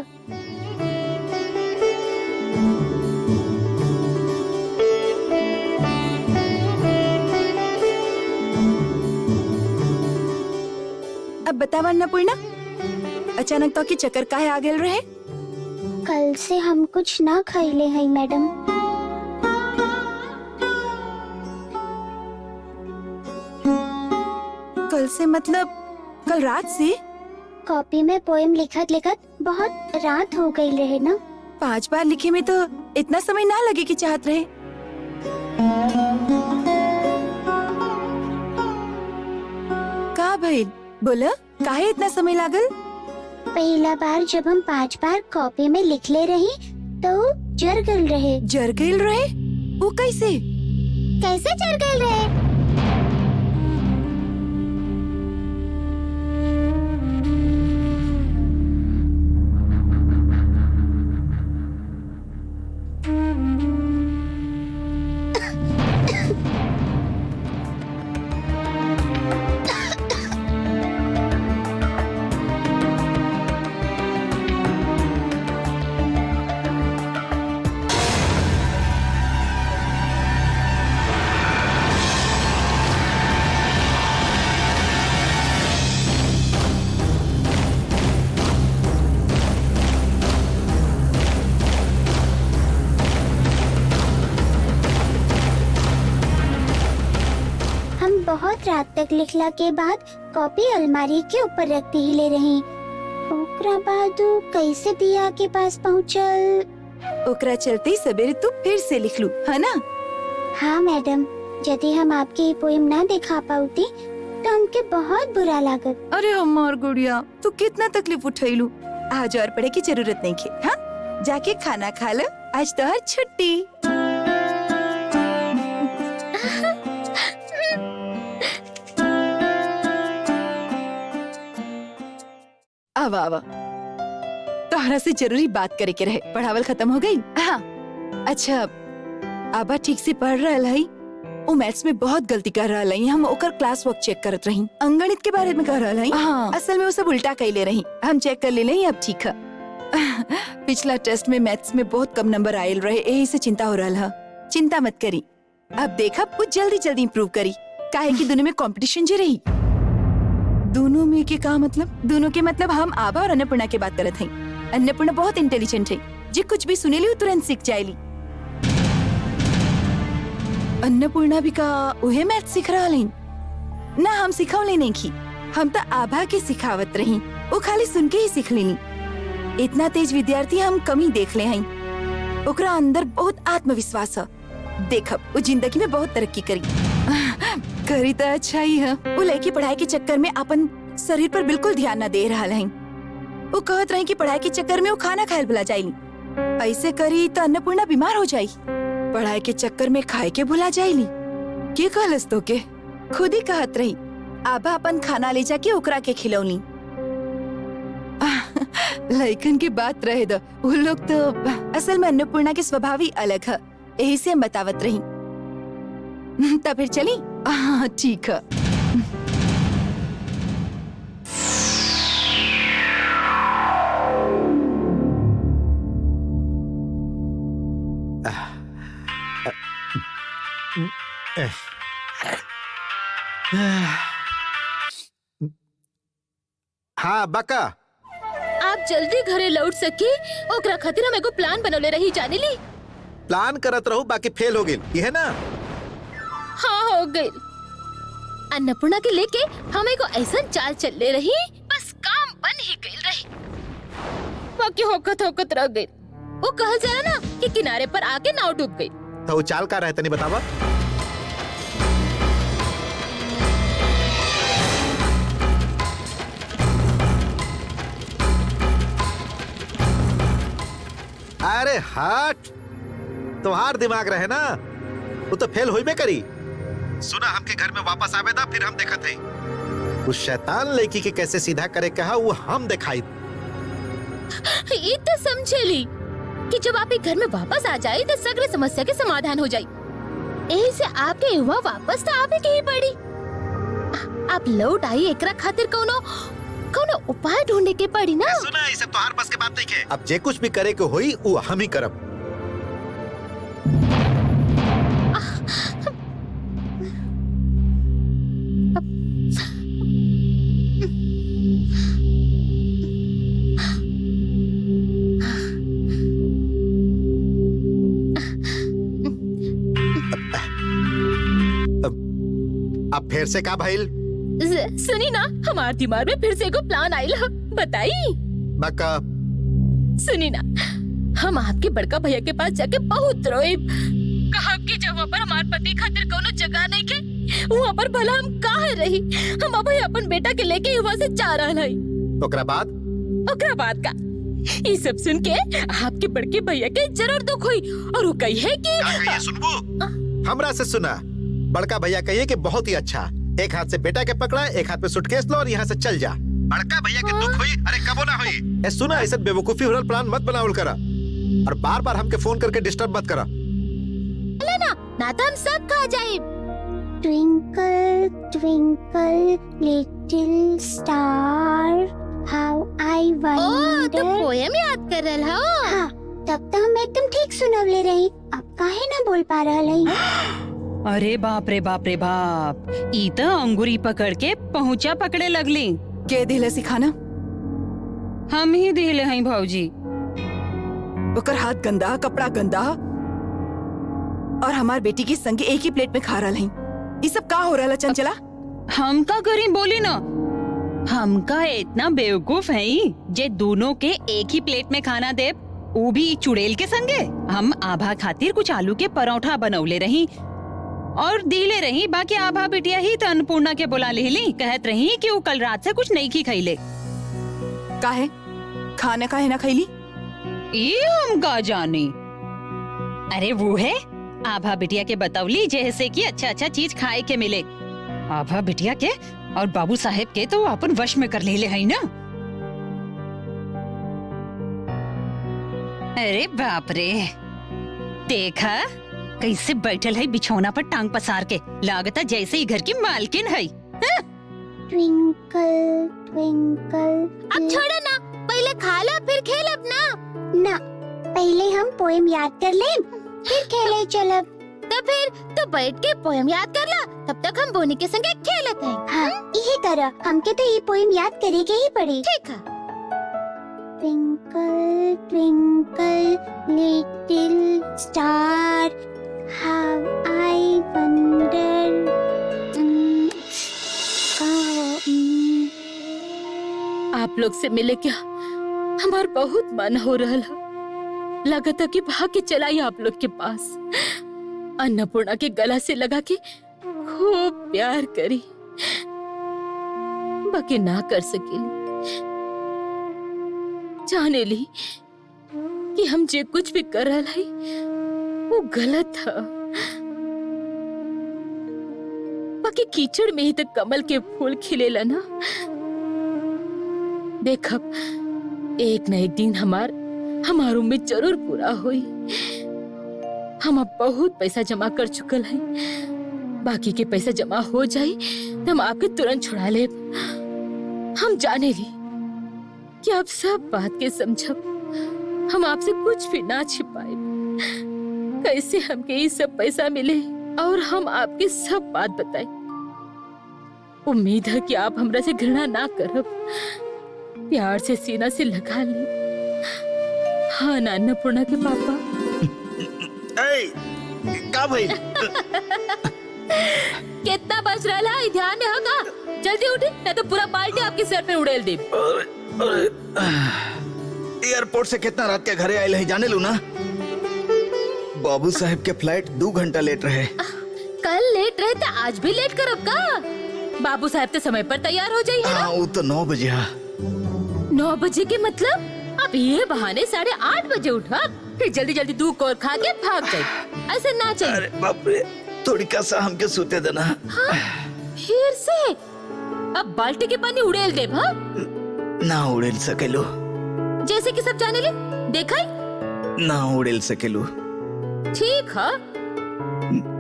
अब बतावा अन्नपूर्णा, अचानक तो के चक्कर काहे आ गेल रहे? कल से हम कुछ ना खइले हैं मैडम। कल से मतलब कल रात से? कॉपी में पोएम लिखत लिखत बहुत रात हो गई रहे ना। 5 बार लिखे में तो इतना समय ना लगे कि चाहत रहे। का भइल बोला, काहे इतना समय लागल? पहला बार जब हम 5 बार कॉपी में लिख ले रही तो जर गल रहे। जर गइल रहे? वो कैसे? कैसे जर गल रहे? बहुत रात तक लिखला के बाद कॉपी अलमारी के ऊपर रखते ही ले रही। ओकरा बाद उ कैसे दिया के पास पहुँचल? ओकरा चलते ही सवेरे तू फिर से लिख लू, है ना? हाँ मैडम, यदि हम आपके ये पोएम ना दिखा पाती तो हमके बहुत बुरा लागत। अरे हमार गुड़िया, तू कितना तकलीफ उठैलू। आज और पढ़े की जरूरत नहीं खे। हाँ, जाके खाना खा लो, आज तो हर छुट्टी। आवा आवा, तोहरा से जरूरी बात करे के रहे। पढ़ावल खत्म हो गई? हाँ। अच्छा, आबा ठीक से पढ़ रहा है? वो मैथ्स में बहुत गलती कर रहा है। हम ओकर क्लास वर्क चेक करत रही। अंगणित के बारे में कह रहा है। हाँ। असल में वो सब उल्टा कैले रही। हम चेक कर ले अब ठीक है। पिछला टेस्ट में मैथ्स में बहुत कम नंबर आयल रहे, यही से चिंता हो रहा है। चिंता मत करी, अब देखा वो जल्दी जल्दी इम्प्रूव करी। काहे कि दोनों में कंपटीशन जे रही। दोनों में के का मतलब? दोनों के मतलब हम आभा और अन्नपूर्णा के बात करत हैं। अन्नपूर्णा बहुत इंटेलिजेंट है, जे कुछ भी सुनेली तुरंत सीख जाएली। अन्नपूर्णा भी का उहे मैथ सीख रहा है ना? हम सिखावले नहीं की, हम तो आभा के सिखावत रही। वो खाली सुन के ही सीख लेनी। इतना तेज विद्यार्थी हम कम ही देख ले हैं। ओकरा अंदर बहुत आत्मविश्वास है। देखब वो जिंदगी में बहुत तरक्की करी। करी तो अच्छा ही है। वो लड़की पढ़ाई के चक्कर में अपन शरीर पर बिल्कुल ध्यान न दे रहा है। वो कहत रही कि पढ़ाई के चक्कर में वो खाना खाए भुला जाएगी। ऐसे करी तो अन्नपूर्णा बीमार हो जाई। पढ़ाई के चक्कर में खाए के भुला जाएली। के कहलस तो के खुद ही कहत रही आभा अपन खाना ले जाके ओकरा के खिलौनी। लइकन की बात रहे दो, वो लोग तो असल में अन्नपूर्णा के स्वभाव ही अलग है, यही से हम बतावत रही। तब फिर चली? हाँ ठीक है। हाँ बका, आप जल्दी घरे लौट सके ओकरा खातिर हम एगो प्लान बनौले रही, जाने ली? प्लान करत रहू बाकी फेल हो गई, ये है ना? हाँ हो गई। अन्नपूर्णा के लेके हम एगो ऐसा चाल चलले रही, बस काम बन ही गई रही, बाकी होकत रह गई। वो कहा जा ना कि किनारे पर आके नाव डूब गई। तो वो चाल का रहता नहीं बतावा? अरे हट, तुम्हार दिमाग रहे ना, वो तो फेल होइबे करी। सुना हमके घर में वापस आवे दा, फिर हम देखत है उस शैतान लड़की के कैसे सीधा करे कहा वो हम दिखाई। ये तो समझेली कि जब आप एक घर में वापस आ जाए तो सगरे समस्या के समाधान हो जाए। यही से आपके युवा वापस तो आवे के ही पड़ी। आप लौट आई एकरा खातिर कोनो उपाय ढूंढे के पड़ी ना। सुना ये सब तोहार बस के बात नहीं है। अब जे कुछ भी करे के होई वो हम ही करब। अब फिर से का भइल? सुनी ना, हमार दिमाग में फिर से एगो प्लान आइल ह, बताई? बका सुनी ना, हम आपके बड़का भैया के पास जाके बहुत रोइब। कहा कि जहाँ पर हमार पति खातिर कोनो जगह नहीं के, वहाँ पर भला हम काहे रही। हम अब अपन बेटा के लेके वहाँ से जा रहा है। ओकरा बाद का ये सब सुन के आपके बड़के भैया के जरूर दुख हुई और वो कही है कि का कहिए सुनबो? हमरा से सुना, बड़का भैया कहिए कि बहुत ही अच्छा, एक हाथ से बेटा के पकड़ा, एक हाथ पे सूटकेस लो और यहाँ से चल जा। बड़का भैया के दुख हुई, अरे कबो ना हुई। ए सुना, ऐसा बेवकूफी वाला प्लान मत बनावल करा और बार बार हमके फोन करके डिस्टर्ब मत करा। ना तो हम सब खा जाए। Twinkle twinkle little star how I wonder. तो पोएम याद कर रहा हो? हाँ, तब तो हम एकदम ठीक सुनवले रही। अब काहे ना बोल पा रहा है? अरे बाप रे बाप रे बाप, ई तो अंगूरी पकड़ के पहुंचा पकड़े लगली। के दिले सिखाना? हम ही दिले हैं भौजी। ओकर हाथ गंदा, कपड़ा गंदा और हमार बेटी की संगे एक ही प्लेट में खा रहा है। ये सब का हो रहा है चंचला? हम का करी बोली ना, हम का इतना बेवकूफ है जे दोनों के एक ही प्लेट में खाना दे, वो भी चुड़ैल के संगे। हम आभा खातिर कुछ आलू के परोठा बनौले रही और दिले रही, बाकी आभा बिटिया ही तो अन्नपूर्णा के बुला लेली, कहत रही कि वो कल रात से कुछ नहीं की खैले। काहे खाना काहे ना खैली? ये हम का जाने। अरे वो है आभा बिटिया के बतौली जैसे कि अच्छा अच्छा चीज खाए के मिले। आभा बिटिया के और बाबू साहेब के तो अपन वश में कर ले है ना। अरे बाप रे, देखा कैसे बैठल है बिछौना पर टांग पसार के, लागता जैसे ही घर की मालकिन है। Twinkle twinkle. अब छोड़ो ना, पहले खा लो फिर खेलब ना। ना, पहले हम पोएम याद कर लें, फिर खेले चलब। तो फिर तो बैठ के पोएम याद कर ला, तब तक हम बोनी के संगे खेलत हैं। हाँ, यही करो, हमके तो ये पोएम याद करेगे ही पड़ी। ठीक है। Twinkle twinkle little star, how I wonder. आप लोग से मिले क्या हमार बहुत मन हो रहा है। लगता कि भाग के चलाई आप लोग के पास, अन्नपूर्णा के गला से लगा के खूब प्यार करी, बाकी ना कर सकेली। जाने ली कि हम जे कुछ भी कर रहा है वो गलत था, बाकी कीचड़ में ही तो कमल के फूल खिलेला ना। देखब एक न एक दिन हमार उम्मीद जरूर पूरा होई। हम अब बहुत पैसा जमा कर चुकल हैं, बाकी के पैसा जमा हो जाए तो हम आपके तुरंत छुड़ा ले। हम जाने ली कि आप सब बात के समझब, हम आपसे कुछ भी ना छिपाए। कैसे हमके ये सब पैसा मिले और हम आपके सब बात बताए। उम्मीद है कि आप हमरा से घृणा ना करब, प्यार से सीना से लगा ले। हाँ ना अन्नपूर्णा के पापा। का भाई? कितना बच रहा है, ध्यान में होगा। जल्दी उठे, नहीं तो पूरा बाल्टी आपके सर पे उड़ेल दे। एयरपोर्ट से कितना रात के घरे आए हैं जाने लू ना। बाबू साहब के फ्लाइट 2 घंटा लेट रहे। कल लेट रहे तो आज भी लेट करब का? बाबू साहब तो समय पर तैयार हो जाइए। हाँ, वो तो 9 बजे। 9 बजे के मतलब? अब ये बहाने 8:30 बजे उठा, फिर जल्दी जल्दी दूध और खा के भाग जाए। ऐसे ना चाहिए। अरे बाप रे, थोड़ी कासा हमके सूते देना। हाँ, फिर से अब बाल्टी के पानी उड़ेल दे। हाँ? ना उड़ेल सकेलू। जैसे कि सब जाने ले, देखा ही? ना उड़ेल सकेलू। ठीक है,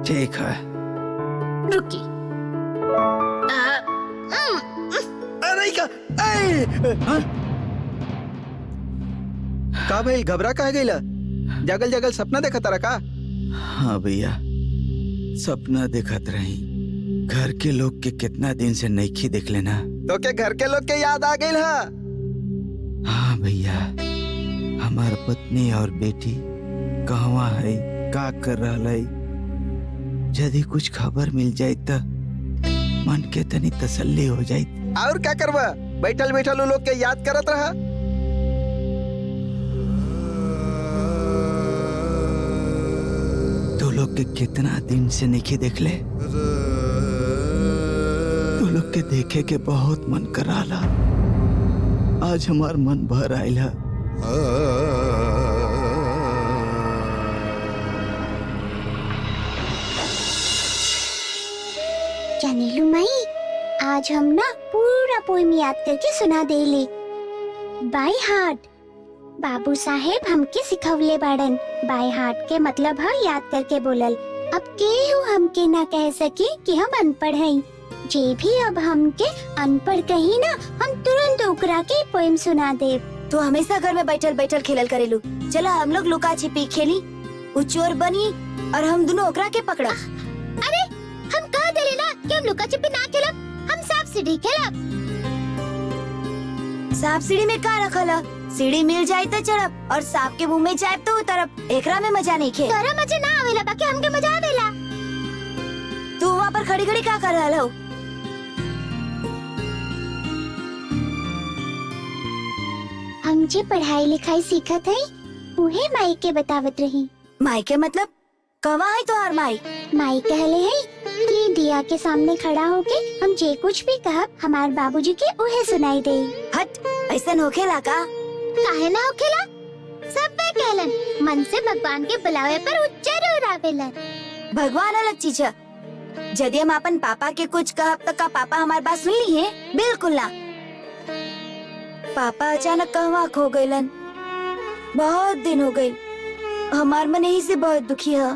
ठीक है। रुकी। अरे का भाई घबरा कहा गईला? जगल जगल सपना देखा तारा का? हाँ भैया, सपना देखत रही। घर के लोग के कितना दिन से नईखी देख लेना। तो के घर के लोग के याद आ गई हा? हाँ भैया, हमार पत्नी और बेटी कहवा है, का कर रहा है। यदि कुछ खबर मिल जाए तो मन के तनी तसल्ली हो जाए। और क्या करवा, बैठल बैठल लोग के याद करत रहा। तो लोग के कितना दिन से नहीं देख ले। तो लोग के देखे के बहुत मन कर रहा। आज हमार मन भर आइला। जानेलू माई, आज हम ना पूरा पोएम याद करके सुना देले बाय हार्ट। बाबू साहेब हमके सिखवले बाड़न। बाय हार्ट के मतलब है याद करके बोलल। अब केहू हमके ना कह सके कि हम अनपढ़ हई। जे भी अब हमके अनपढ़ कही ना, हम तुरंत ओकरा के पोएम सुना देब। तू हमेशा घर में बैठल बैठल खेलल करेलू। चला हम लोग लुका छिपी खेली, वो चोर बनी और हम दोनों ओकरा के पकड़ा। अरे हम कह देले ना कि हम लुका छिपी ना खेलब, हम सांप सीढ़ी खेलब। सांप सीढ़ी में का रखल है? सीढ़ी मिल जाए तो चढ़ब और सांप के मुंह में जाए तो उतरब। एकरा में मजा नहीं खे। तोरा मजा ना आवेला, बाकी हमके मजा आवेला। तू वहाँ पर खड़ी खड़ी का कर रहा हो? हम जे पढ़ाई लिखाई सीखत हई उहे माई के बतावत रही। माई के मतलब कहाँ है तोहार माई? माई कहले है कि दिया के सामने खड़ा होके हम जे कुछ भी कहब हमार बाबूजी के उहे सुनाई दे। हट, ऐसा होखेला का? काहे ना होखेला? सब वे कहलन, मन से भगवान के बुलावे पर वो जरूर आवेलन। भगवान अलग चीज है। यदि हम अपन पापा के कुछ कहब तो का पापा हमार बात सुन ली है? बिल्कुल ना। पापा अचानक कहवा खो गइलन। बहुत दिन हो गए, हमार मन यही से बहुत दुखी है।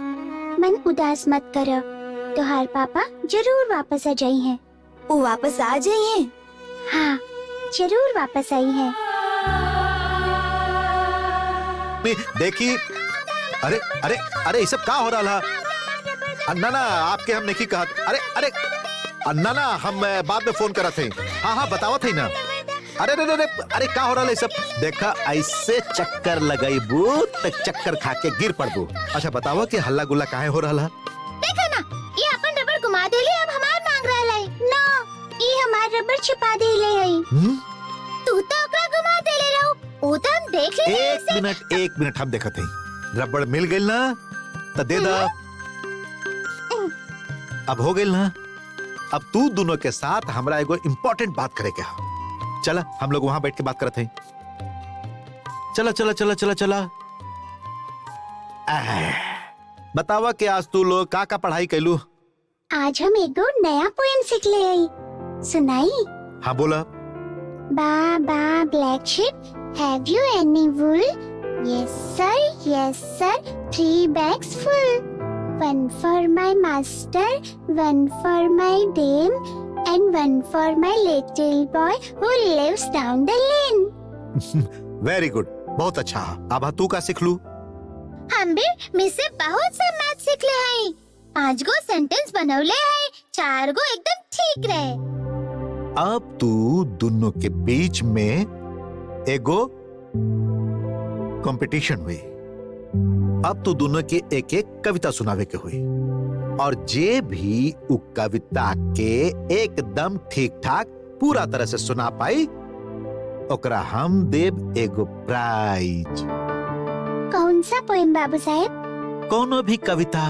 मन उदास मत करो, तुहार पापा जरूर वापस आ जाई हैं। वो वापस आ जाई हैं? हाँ, जरूर वापस आई हैं। देखी, अरे अरे अरे ये सब का हो रहा है? अन्ना ना आपके हम नहीं कहा। अरे अरे अन्ना ना हम बाद में फोन करा थे। हाँ हाँ बतावा थे ना। अरे अरे अरे अरे का हो रहा है सब? देखा ऐसे चक्कर लगाई बू तक चक्कर खा के गिर पड़ बू। अच्छा बतावा कि हल्ला गुल्ला काहे हो रहा? देखा ना, ये अपन रबड़ घुमा देले, अब हमार मांग रहा है। नो, ये हमार रबड़ छिपा देले है। तू तो ओकरा घुमा देले रहो, वो तो हम देख ले। एक मिनट हम देखा थे। रबड़ मिल गई ना तो दे दा। अब हो गई ना। अब तू दोनों के साथ हमरा एगो इम्पोर्टेंट बात करे क्या? चला हम लोग वहां बैठ के बात करते हैं। चला चला चला चला चला। बतावा कि आज तू लोग का पढ़ाई कैलू? आज हम एगो नया पोएम सीख ले आई, सुनाई? हाँ बोला। बा बा black ship, have you any wool? Yes sir, 3 bags full. One for my master, one for my dame, and one for my little boy who lives down the lane. Very good, बहुत अच्छा। अब तू का सीख लू? हम भी miss से बहुत सा मैथ सीख ले हैं। 5 गो सेंटेंस बनौले हैं, 4 गो एकदम ठीक रहे। अब तू दोनों के बीच में एगो कंपटीशन हुई। अब तू दोनों के एक एक कविता सुनावे के हुई, और जे भी उ कविता के एकदम ठीक ठाक पूरा तरह से सुना पाई ओकरा हम देव एगो प्राइज। कौन सा पोएम बाबू साहेब? कोनो भी कविता,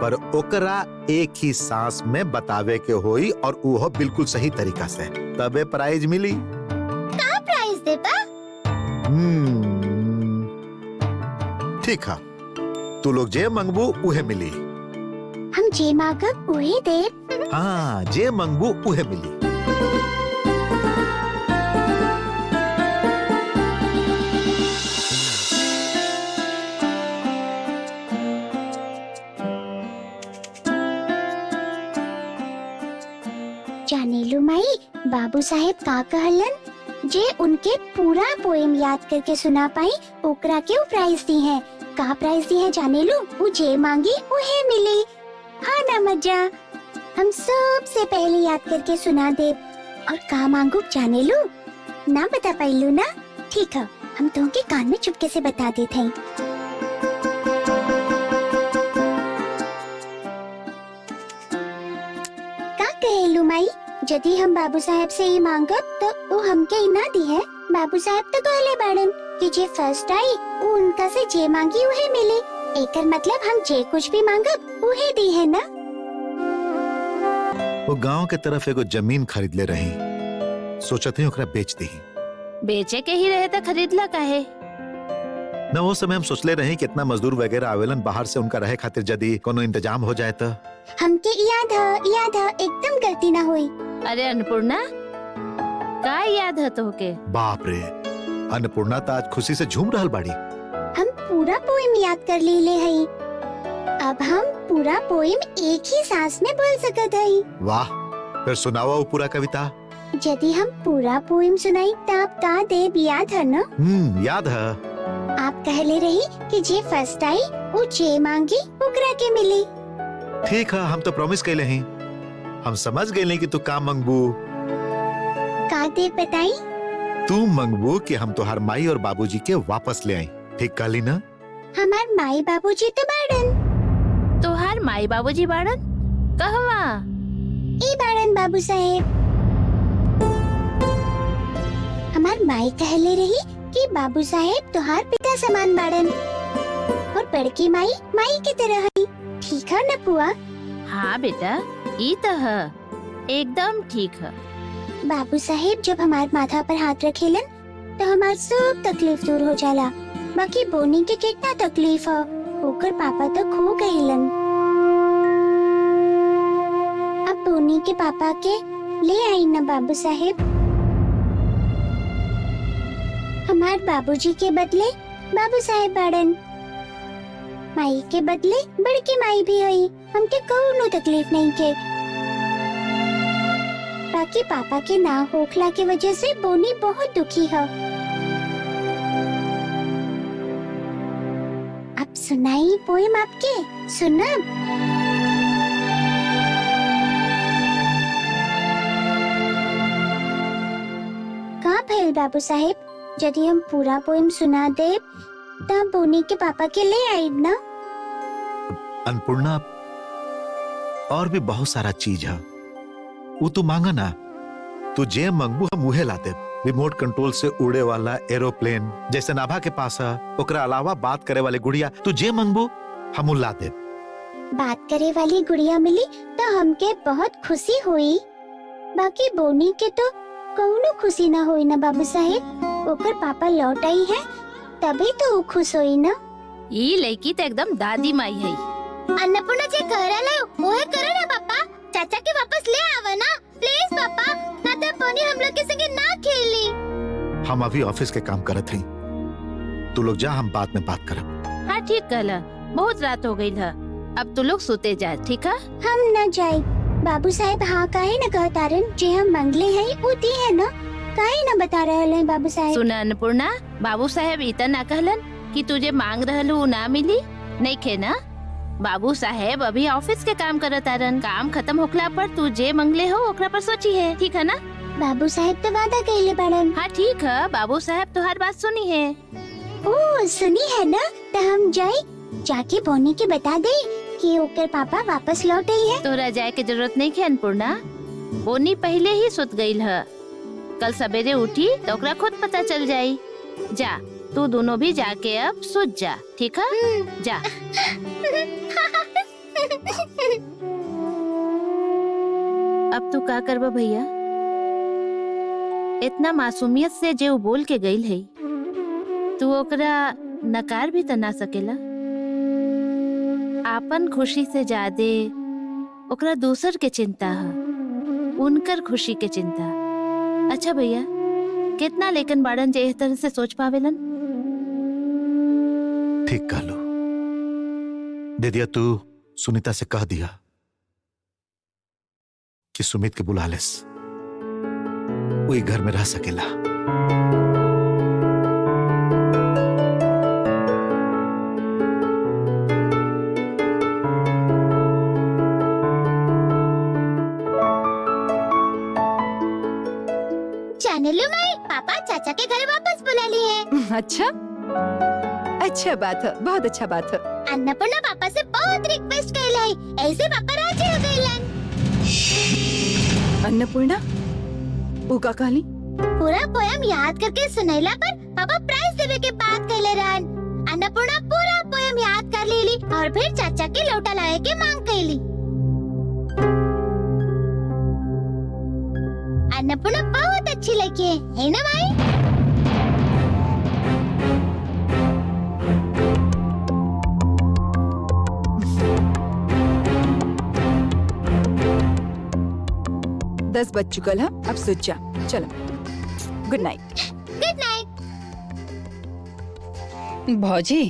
पर ओकरा एक ही सांस में बतावे के होई और वो बिल्कुल सही तरीका से, तबे प्राइज मिली। का प्राइज देबा? ठीक है, तू लोग जे मंगबू उहे मिली। हम जे मांगब उहे देब। हाँ, जे मंगबू उहे मिली। जानेलू माई, बाबू साहेब का कहलन, जे उनके पूरा पोएम याद करके सुना पाई ओकरा के प्राइज दी है। का प्राइज दी है जानेलू? वो जे मांगी उहे मिली। हाँ ना मजा, हम सबसे पहले याद करके सुना दे। और का मांगू जानेलू? ना बता पाइलू ना? ठीक है, हम तुमके कान में चुपके से बता देते हैं। का कहेलू माई, यदि हम बाबू साहब से ही मांगब तो वो हमके ही ना दी है। बाबू साहब तो कहले बाड़न कि जे फर्स्ट आई वो उनका से जे मांगी उहे मिले। एकर मतलब हम जे कुछ भी मांगब उहे दी है ना। वो गांव के तरफ एगो जमीन खरीद ले रही, सोचते हैं ओकरा बेच दी। बेचे के ही रहे तो खरीदला काहे? न वो समय हम सोचले रहे कि इतना मजदूर वगैरह आवेलन बाहर से, उनका रहे खातिर यदि कोनो इंतजाम हो जाए तो। हमके याद है, एकदम गलती ना हुई। अरे अन्नपूर्णा, का याद है तोहके? बाप रे, अन्नपूर्णा तो आज खुशी से झूम रहल बाड़ी। हम पूरा पोएम याद कर ले हई। अब हम पूरा पोएम एक ही सांस में बोल सकत हई। वाह, फिर सुनावा वो पूरा कविता। यदि हम पूरा पोएम सुनाई तब का देव याद है ना? याद है। आप कहले रही कि जे फर्स्ट आई वो जे मांगी ओकरा के मिली। ठीक है, हम तो प्रॉमिस कैले हैं। हम समझ गए नहीं कि तू का मंगबू। का देव बताई? तू मंगबू कि हम तुहार माई और बाबूजी के वापस ले आई। ठीक कहली ना? हमार माई बाबूजी तो बाड़न। तोहार माई बाबूजी बाड़न? कहवा? ई बाड़न बाबू साहेब। हमार माई कहले रही कि बाबू साहेब तुहार पिता समान बाड़न, और बड़की माई माई की तरह है। ठीक है न पुआ? हाँ बेटा, ई तो है, एकदम ठीक है। बाबू साहेब जब हमार माथा पर हाथ रखेलन तो हमार सब तकलीफ दूर हो जाला। बाकी बोनी के कितना तकलीफ है, ओकर पापा तो खो गईलन। अब बोनी के पापा के ले आई न बाबू साहेब। हमार बाबूजी के बदले बाबू साहेब बाड़न। माई के बदले बड़की माई भी हुई, हमके कौनो तकलीफ नहीं के। बाकी पापा के ना होखला की वजह से बोनी बहुत दुखी है। अब सुनाई पोएम आपके, सुनब? कहाँ भैल बाबू साहेब, यदि हम पूरा पोएम सुना दे तब बोनी के पापा के ले आइब ना? अन्नपूर्णा, और भी बहुत सारा चीज है, वो तू मांगा ना। तू जे मंगबू हम उहे लाते। रिमोट कंट्रोल से उड़े वाला एरोप्लेन जैसे नाभा के पास है, ओकरा अलावा बात करे वाले गुड़िया, तू जे मंगबू हम उ लाते। बात करे वाली गुड़िया मिली तो हमके बहुत खुशी हुई। बाकी बोनी के तो कौनो खुशी ना हुई ना बाबू साहेब। ओकर पापा लौट आई है तभी तो वो खुश हुई ना। ये लड़की तो एकदम दादी माई है। अन्नपूर्णा जे कह रहा ओहे करो ना पापा। चाचा के वापस ले आवा ना प्लीज पापा, ना तो बोनी हम लोग के संगे ना खेली। हम अभी ऑफिस के काम करत हई, तू लोग जा, हम बाद में बात करब। हाँ ठीक कहला, बहुत रात हो गई है, अब तू लोग सोते जा, ठीक है? हम न जाए। बाबू साहेब हाँ काहे न कहतारन, जे हम मंगले हैं वो दी है ना, काहे न बता रहल हैं बाबू साहेब। सुना अन्नपूर्णा, बाबू साहेब इतना ना कहलन कि तुझे मांग रहलू वो ना मिली, नहीं खे ना? बाबू साहेब अभी ऑफिस के काम करत आरन, काम खत्म होखला पर तू जे मंगले हो ओकरा पर सोची है, ठीक है ना? बाबू साहेब तो वादा कइले बाड़न। हाँ ठीक है, बाबू साहेब तो हर बात सुनी है। ओ सुनी है ना, तो हम जाए, जाके बोनी के बता दे कि ओकर पापा वापस लौट आई है। तोरा जाए के जरूरत नहीं है अन्नपूर्णा, बोनी पहले ही सुत गई है, कल सवेरे उठी तो ओकरा खुद पता चल जाई। जा तू दोनों भी जाके अब सुत जा, ठीक है? जा। अब तू का करबा भैया? इतना मासूमियत से जे वो बोल के गई है, तू ओकरा नकार भी तो ना सकेला। आपन खुशी से ज्यादा ओकरा दूसर के चिंता है, उनकर खुशी के चिंता। अच्छा भैया, कितना लेकिन बाड़न जे इस तरह से सोच पावेलन? ठीक कह लो दे दिया, तू सुनीता से कह दिया कि सुमित के बुला लेस, वही घर में रह सकेला। जानलू माई, पापा चाचा के घर वापस बुला लिए हैं। अच्छा, अच्छा बात है, बहुत अच्छा बात है। अन्नपूर्णा पापा से बहुत रिक्वेस्ट कइले है, ऐसे पापा राजी हो गइलन। अन्नपूर्णा, वो का कहली? पूरा पोएम याद करके सुनैला पर पापा प्राइज देवे के बात कइले रहन। अन्नपूर्णा पूरा पोएम याद कर लेली और फिर चाचा के लौटा लाए के मांग कइली। अन्नपूर्णा बहुत अच्छी लगी है ना माई? दस बज चुकल है, अब सोच जा। चलो, गुड नाइट। Good night. भौजी,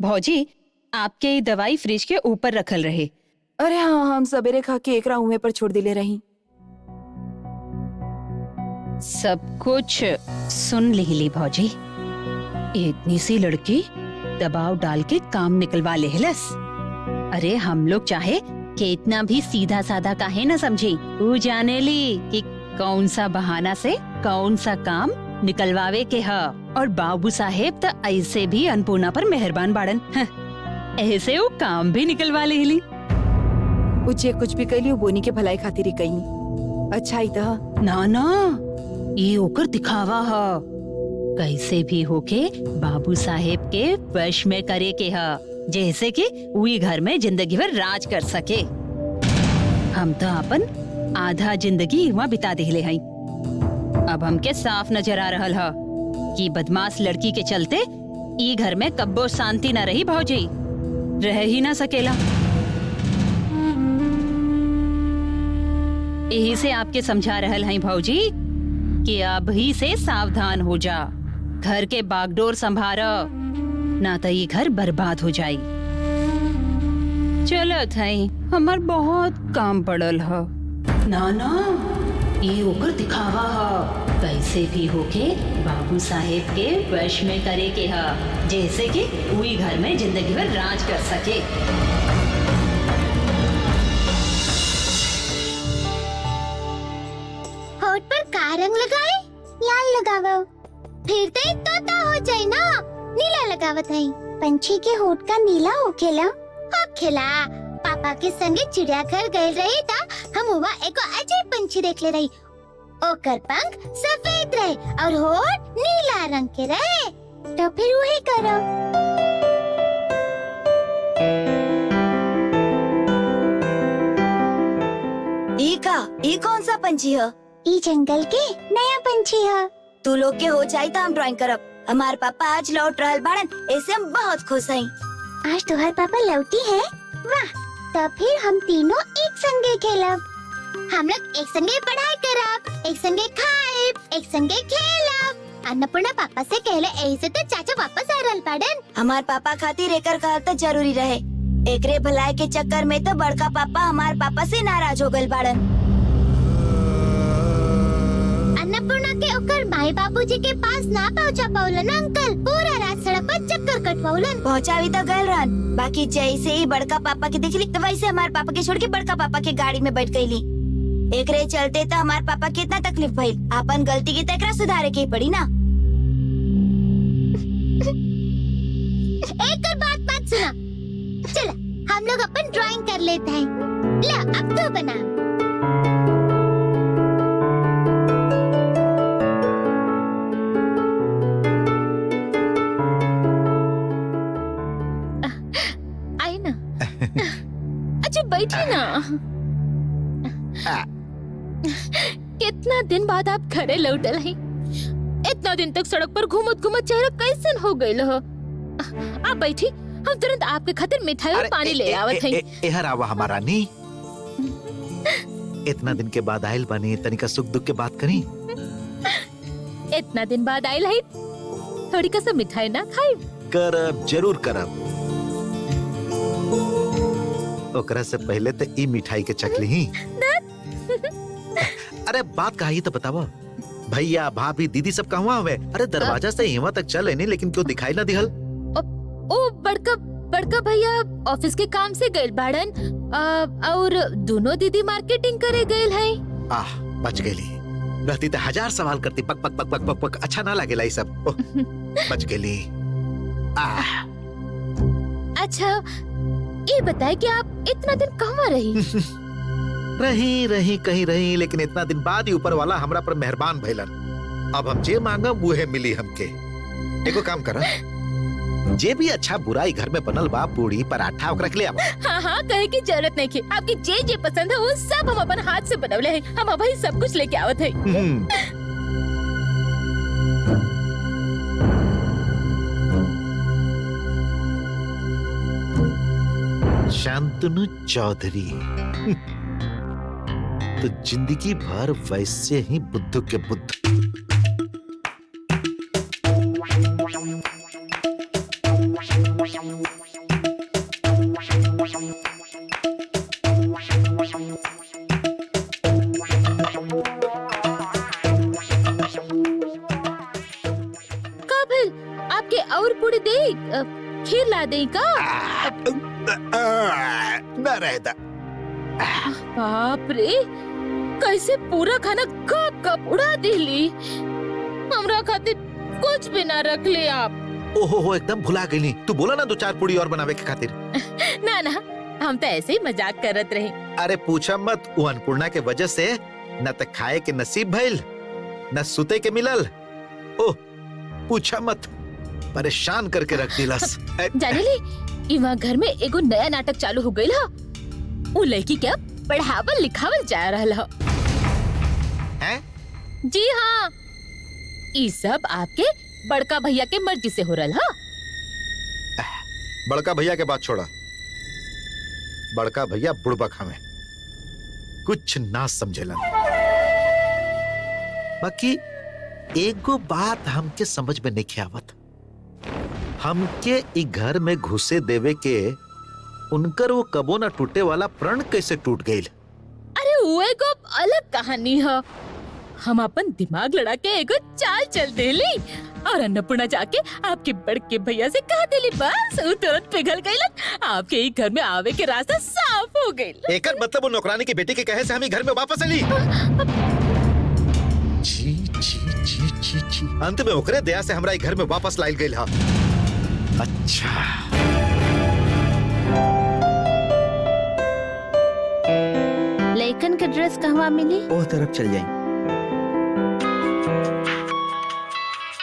भौजी आपके ये दवाई फ्रिज के ऊपर रखल रहे। अरे हाँ, हम सवेरे खा के एकरा उहे पर छोड़ दिले रही। सब कुछ सुन ली भौजी, इतनी सी लड़की दबाव डाल के काम निकलवा लेहलस। अरे हम लोग चाहे कि इतना भी सीधा साधा काहे न समझी, तू जाने ली कि कौन सा बहाना से कौन सा काम निकलवावे के है। और बाबू साहेब तो ऐसे भी अन्नपूर्णा पर मेहरबान बाड़न, ऐसे वो काम भी निकलवा लेली। उचे कुछ भी कइली, वो बोनी के भलाई खातिर ही कइनी। अच्छा ही था ना ना, ये ओकर दिखावा है, कैसे भी होके बाबू साहेब के वश में करे के है, जैसे कि वही घर में जिंदगी भर राज कर सके। हम तो अपन आधा जिंदगी वहाँ बिता देले हई। अब हमके साफ नजर आ रहल है कि बदमाश लड़की के चलते ई घर में कब्बो शांति न रही भौजी, रह ही ना सकेला। यही से आपके समझा रहल हई भौजी कि अब ही से सावधान हो जा, घर के बागडोर संभार, ना तो ये घर बर्बाद हो जाई। चलो थई, हमार बहुत काम पड़ल ह। ना ना, ये ओकर दिखावा ह। कैसे भी होके बाबू साहेब के वश में करे के ह, जैसे कि वही घर में जिंदगी भर राज कर सके। होठ पर का रंग लगाए? लाल लगावो। फिर तो एक तोता हो जाए ना। नीला लगावत है। पंछी के होठ का नीला होखेला। होखेला। पापा के संगे चिड़ियाघर गए रही था, हम वहाँ एको अजब पंछी देख ले रही। ओकर पंख सफेद रहे और होठ नीला रंग के रहे। तो फिर वही करो। ई कौन सा पंछी है? ई जंगल के नया पंछी है। तू लोग के हो जाए तो हम ड्राइंग करब। हमार पापा आज लौट रहल बाड़न, ऐसे हम बहुत खुश हैं। आज तुम्हारे पापा लौटी है? वाह! तो फिर हम तीनों एक संगे खेलब। हम लोग एक संगे पढ़ाई करब, एक संगे खाएब, एक संगे खेलब। अन्नपूर्णा पापा से कहले ऐसे तो चाचा वापस आ रहल बाड़न। हमार पापा खातिर एकर कहल तो जरूरी रहे। एकरे भलाई के चक्कर में तो बड़का पापा हमार पापा से नाराज हो गइल बाड़न। अन्नपूर्णा के ओकर माई बाबूजी के पास ना पहुंचा पाउलन अंकल। पूरा रात सड़क पर चक्कर कटवाउलन। पहुंचावी तो गल रहन, बाकी जैसे ही बड़का पापा के दिखली तो वैसे हमार पापा के छोड़ के बड़का पापा के गाड़ी में बैठ गईली। एकरे चलते तो हमार पापा के इतना तकलीफ भइल। अपन गलती की तकरा सुधारे के पड़ी ना। एक और बात मत सुना। चलो हम लोग अपन ड्राइंग कर लेते हैं। ला अब तो बना। आई ना। अच्छा बैठिए ना। कितना दिन बाद आप घरे लौटल हैं। इतना दिन तक सड़क पर घूमत घूमत चेहरा कैसन हो गइल हो। आप बैठी, हम तुरंत आपके खातिर मिठाई और पानी ले आवत हैं। एहर आवा हमारा नी। इतना दिन के बाद आयल बनी, तनिका सुख दुख के बात करी। इतना दिन बाद आयल है, थोड़ी कसम मिठाई ना खाई। करब, जरूर करब। ओकरा से पहले तो ई मिठाई के चखली ही। अरे बात कही तो बतावा। भैया भाभी दीदी सब कहवा हुए? अरे दरवाजा से यहाँ तक चल नहीं, लेकिन क्यों दिखाई ना दिहल? ओ बड़का भैया ऑफिस के काम से गए बाड़न, और दोनों दीदी मार्केटिंग करे गए है। आह, बच गई। रहती तो हजार सवाल करती। पक पक पक पक पक पक। अच्छा ना लगेला ये सब। बच गई। अच्छा ये बताए कि आप इतना दिन कहाँ रही? रही कहीं रही, लेकिन इतना दिन बाद ही ऊपर वाला हमरा पर मेहरबान भइलन। अब हम जे मांगब वहे मिली हमके। एको काम करा, जे भी अच्छा बुराई घर में बनल बा, पूड़ी पराठा ओकरा के ले आवा। हाँ कहे की जरूरत नहीं की। आपके जे पसंद है वो सब हम अपन हाथ से बनवले हैं। हम अभी सब कुछ लेके आवत है। शांतनु चौधरी तो जिंदगी भर वैसे ही बुद्धू के बुद्ध। काबिल आपके और पूरी दे, खीर ला दे का? न रहता। बाप रे, कैसे पूरा खाना कब कब उड़ा दिली। हमरा खातिर कुछ भी ना रख ले आप। ओहो एकदम भुला गई। तू बोला ना 2-4 पूड़ी और बनावे के खातिर। ना ना, हम तो ऐसे ही मजाक करत रहे। अरे पूछा मत, वो अन्नपूर्णा के वजह से न तो खाए के नसीब भइल, न सुते के मिलल। ओह पूछा मत, परेशान करके रख दिलस। जाने ली, इवा घर में एगो नया नाटक चालू हो गई। वो लड़की क्या पढ़ावल लिखावल जा रहा है? जी हाँ, ये सब आपके बड़का भैया के मर्जी से हो रहा। बड़का भैया के बात छोड़ा। बड़का भैया बुड़बक हमें कुछ ना समझेलन। बाकी एगो बात हमके समझ में नहीं आवत। हमके इ घर में घुसे देवे के उनकर वो कबो ना टूटे वाला प्रण कैसे टूट गईल? अरे वो एगो अलग कहानी है। हम अपन दिमाग लड़ा के एगो चाल चल देली और अन्नपूर्णा जाके आपके बड़के भैया से कह देली, बस वो तुरंत पिघल गईलन। आपके ही घर में आवे के रास्ता साफ हो गईल। एकर मतलब वो नौकरानी की बेटी के कहे से हम ही घर में वापस अली। जी जी जी जी जी। अंत में ओकरे दया से हमरा घर में वापस लाइल गईल हा। अच्छा लइकन के ड्रेस कहवा मिली? ओह तरफ चल जाए।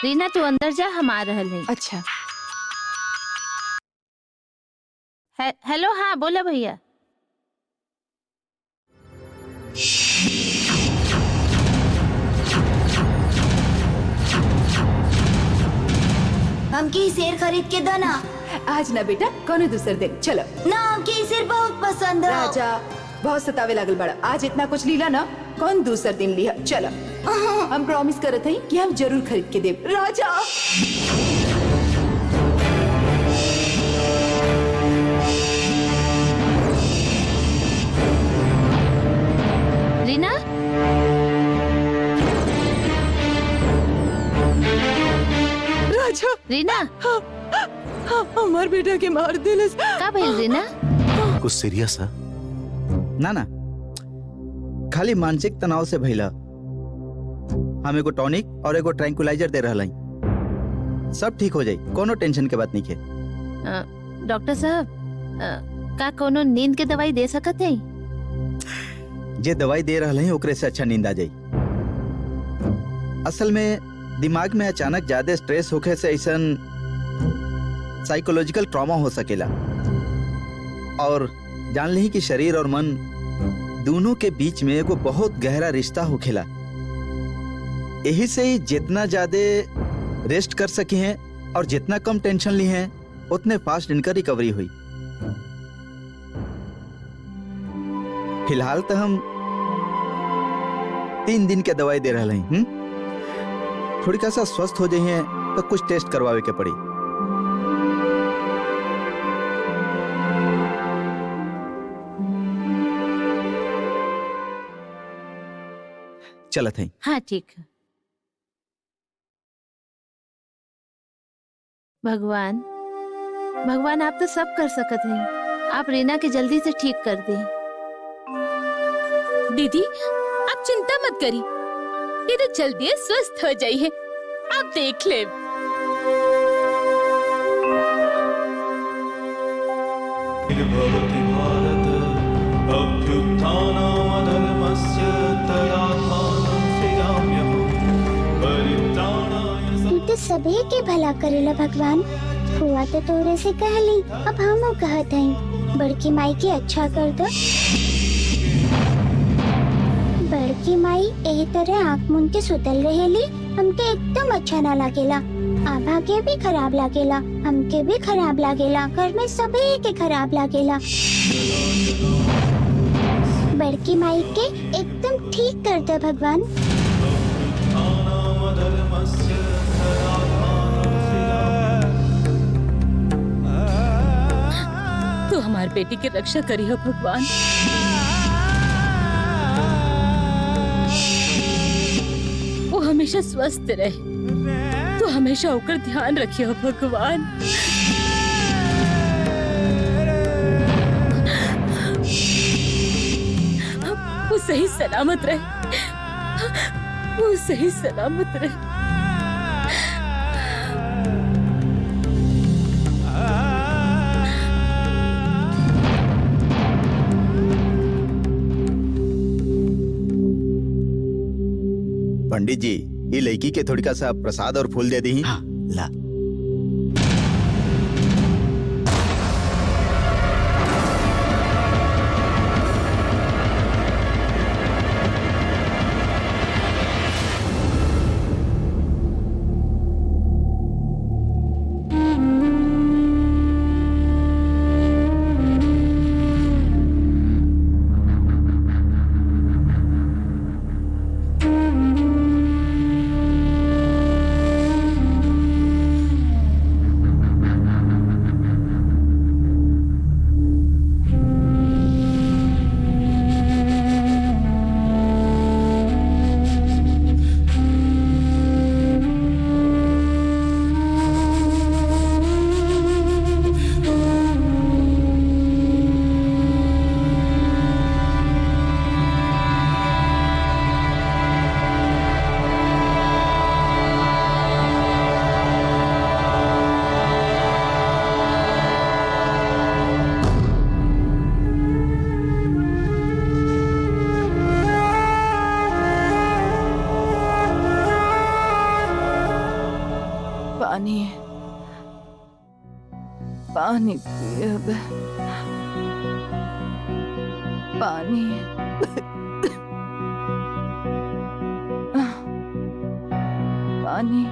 रीना तू अंदर जा, हम आ रहल हई। अच्छा हेलो, हाँ बोला भैया। हमके ई शेर खरीद के दो ना। आज ना बेटा, कोनो दूसर दिन चलो ना, हमके ई शेर बहुत पसंद है। राजा। बहुत सतावे लागल बड़ा, आज इतना कुछ लीला ना, कौन दूसर दिन लिया। चलो हम प्रॉमिस करत हई कि हम जरूर खरीद के देब राजा। रीना, राजा रीना हमार बेटा के मार दिलस। का भइल रीना? कुछ सीरियस है? ना ना, खाली मानसिक तनाव से भइला। हम एगो टॉनिक और एगो ट्रैंकुलाइजर दे रहल हई, सब ठीक हो जाई, कोनो टेंशन के बात नहीं है। डॉक्टर साहब, का कोनो नींद के दवाई दे सकत है? जे दवाई दे रहल हई ओकरे से अच्छा नींद आ जाई। असल में दिमाग में अचानक ज्यादा स्ट्रेस होखे से ऐसन साइकोलॉजिकल ट्रॉमा हो सकेला, और जान ली कि शरीर और मन दोनों के बीच में एगो बहुत गहरा रिश्ता होखेला। यही से ही जितना ज्यादा रेस्ट कर सकी हैं और जितना कम टेंशन ली हैं उतने फास्ट इनका रिकवरी हुई। फिलहाल तो हम 3 दिन के दवाई दे रहे हैं। थोड़ी सा स्वस्थ हो जाइए तो कुछ टेस्ट करवावे के पड़ी। चलत है। हाँ ठीक है। भगवान, भगवान आप तो सब कर सकत हैं। आप रीना के जल्दी से ठीक कर दें। दीदी आप चिंता मत करी, ये तो जल्दी स्वस्थ हो जाइए, आप देख ले। भवति भारत अभ्युत्थानाधर्मस्य तदात्मानं सृजाम्यहं परित्राणाय। तू तो सभी के भला करेला भगवान। हुआ तो तोरे से कहली, अब हमो कहत हई बड़की माई के अच्छा कर दो। बड़की माई एही तरह आँख मूंद के सुतल रहेली, हमके एकदम अच्छा ना लागेला। आभा के भी खराब लागेला, हमके भी खराब लागेला, घर में सभी के खराब लागेला। बड़की माई के एकदम ठीक कर दो भगवान। तू हमारे बेटी की रक्षा करी हो भगवान। वो हमेशा स्वस्थ रहे, तू हमेशा होकर ध्यान रखियो भगवान। वो सही सलामत रहे, वो सही सलामत रहे। पंडित जी, ये लड़की के थोड़ी सा प्रसाद और फूल दे दी। हाँ, ला। पानी पियब पानी पानी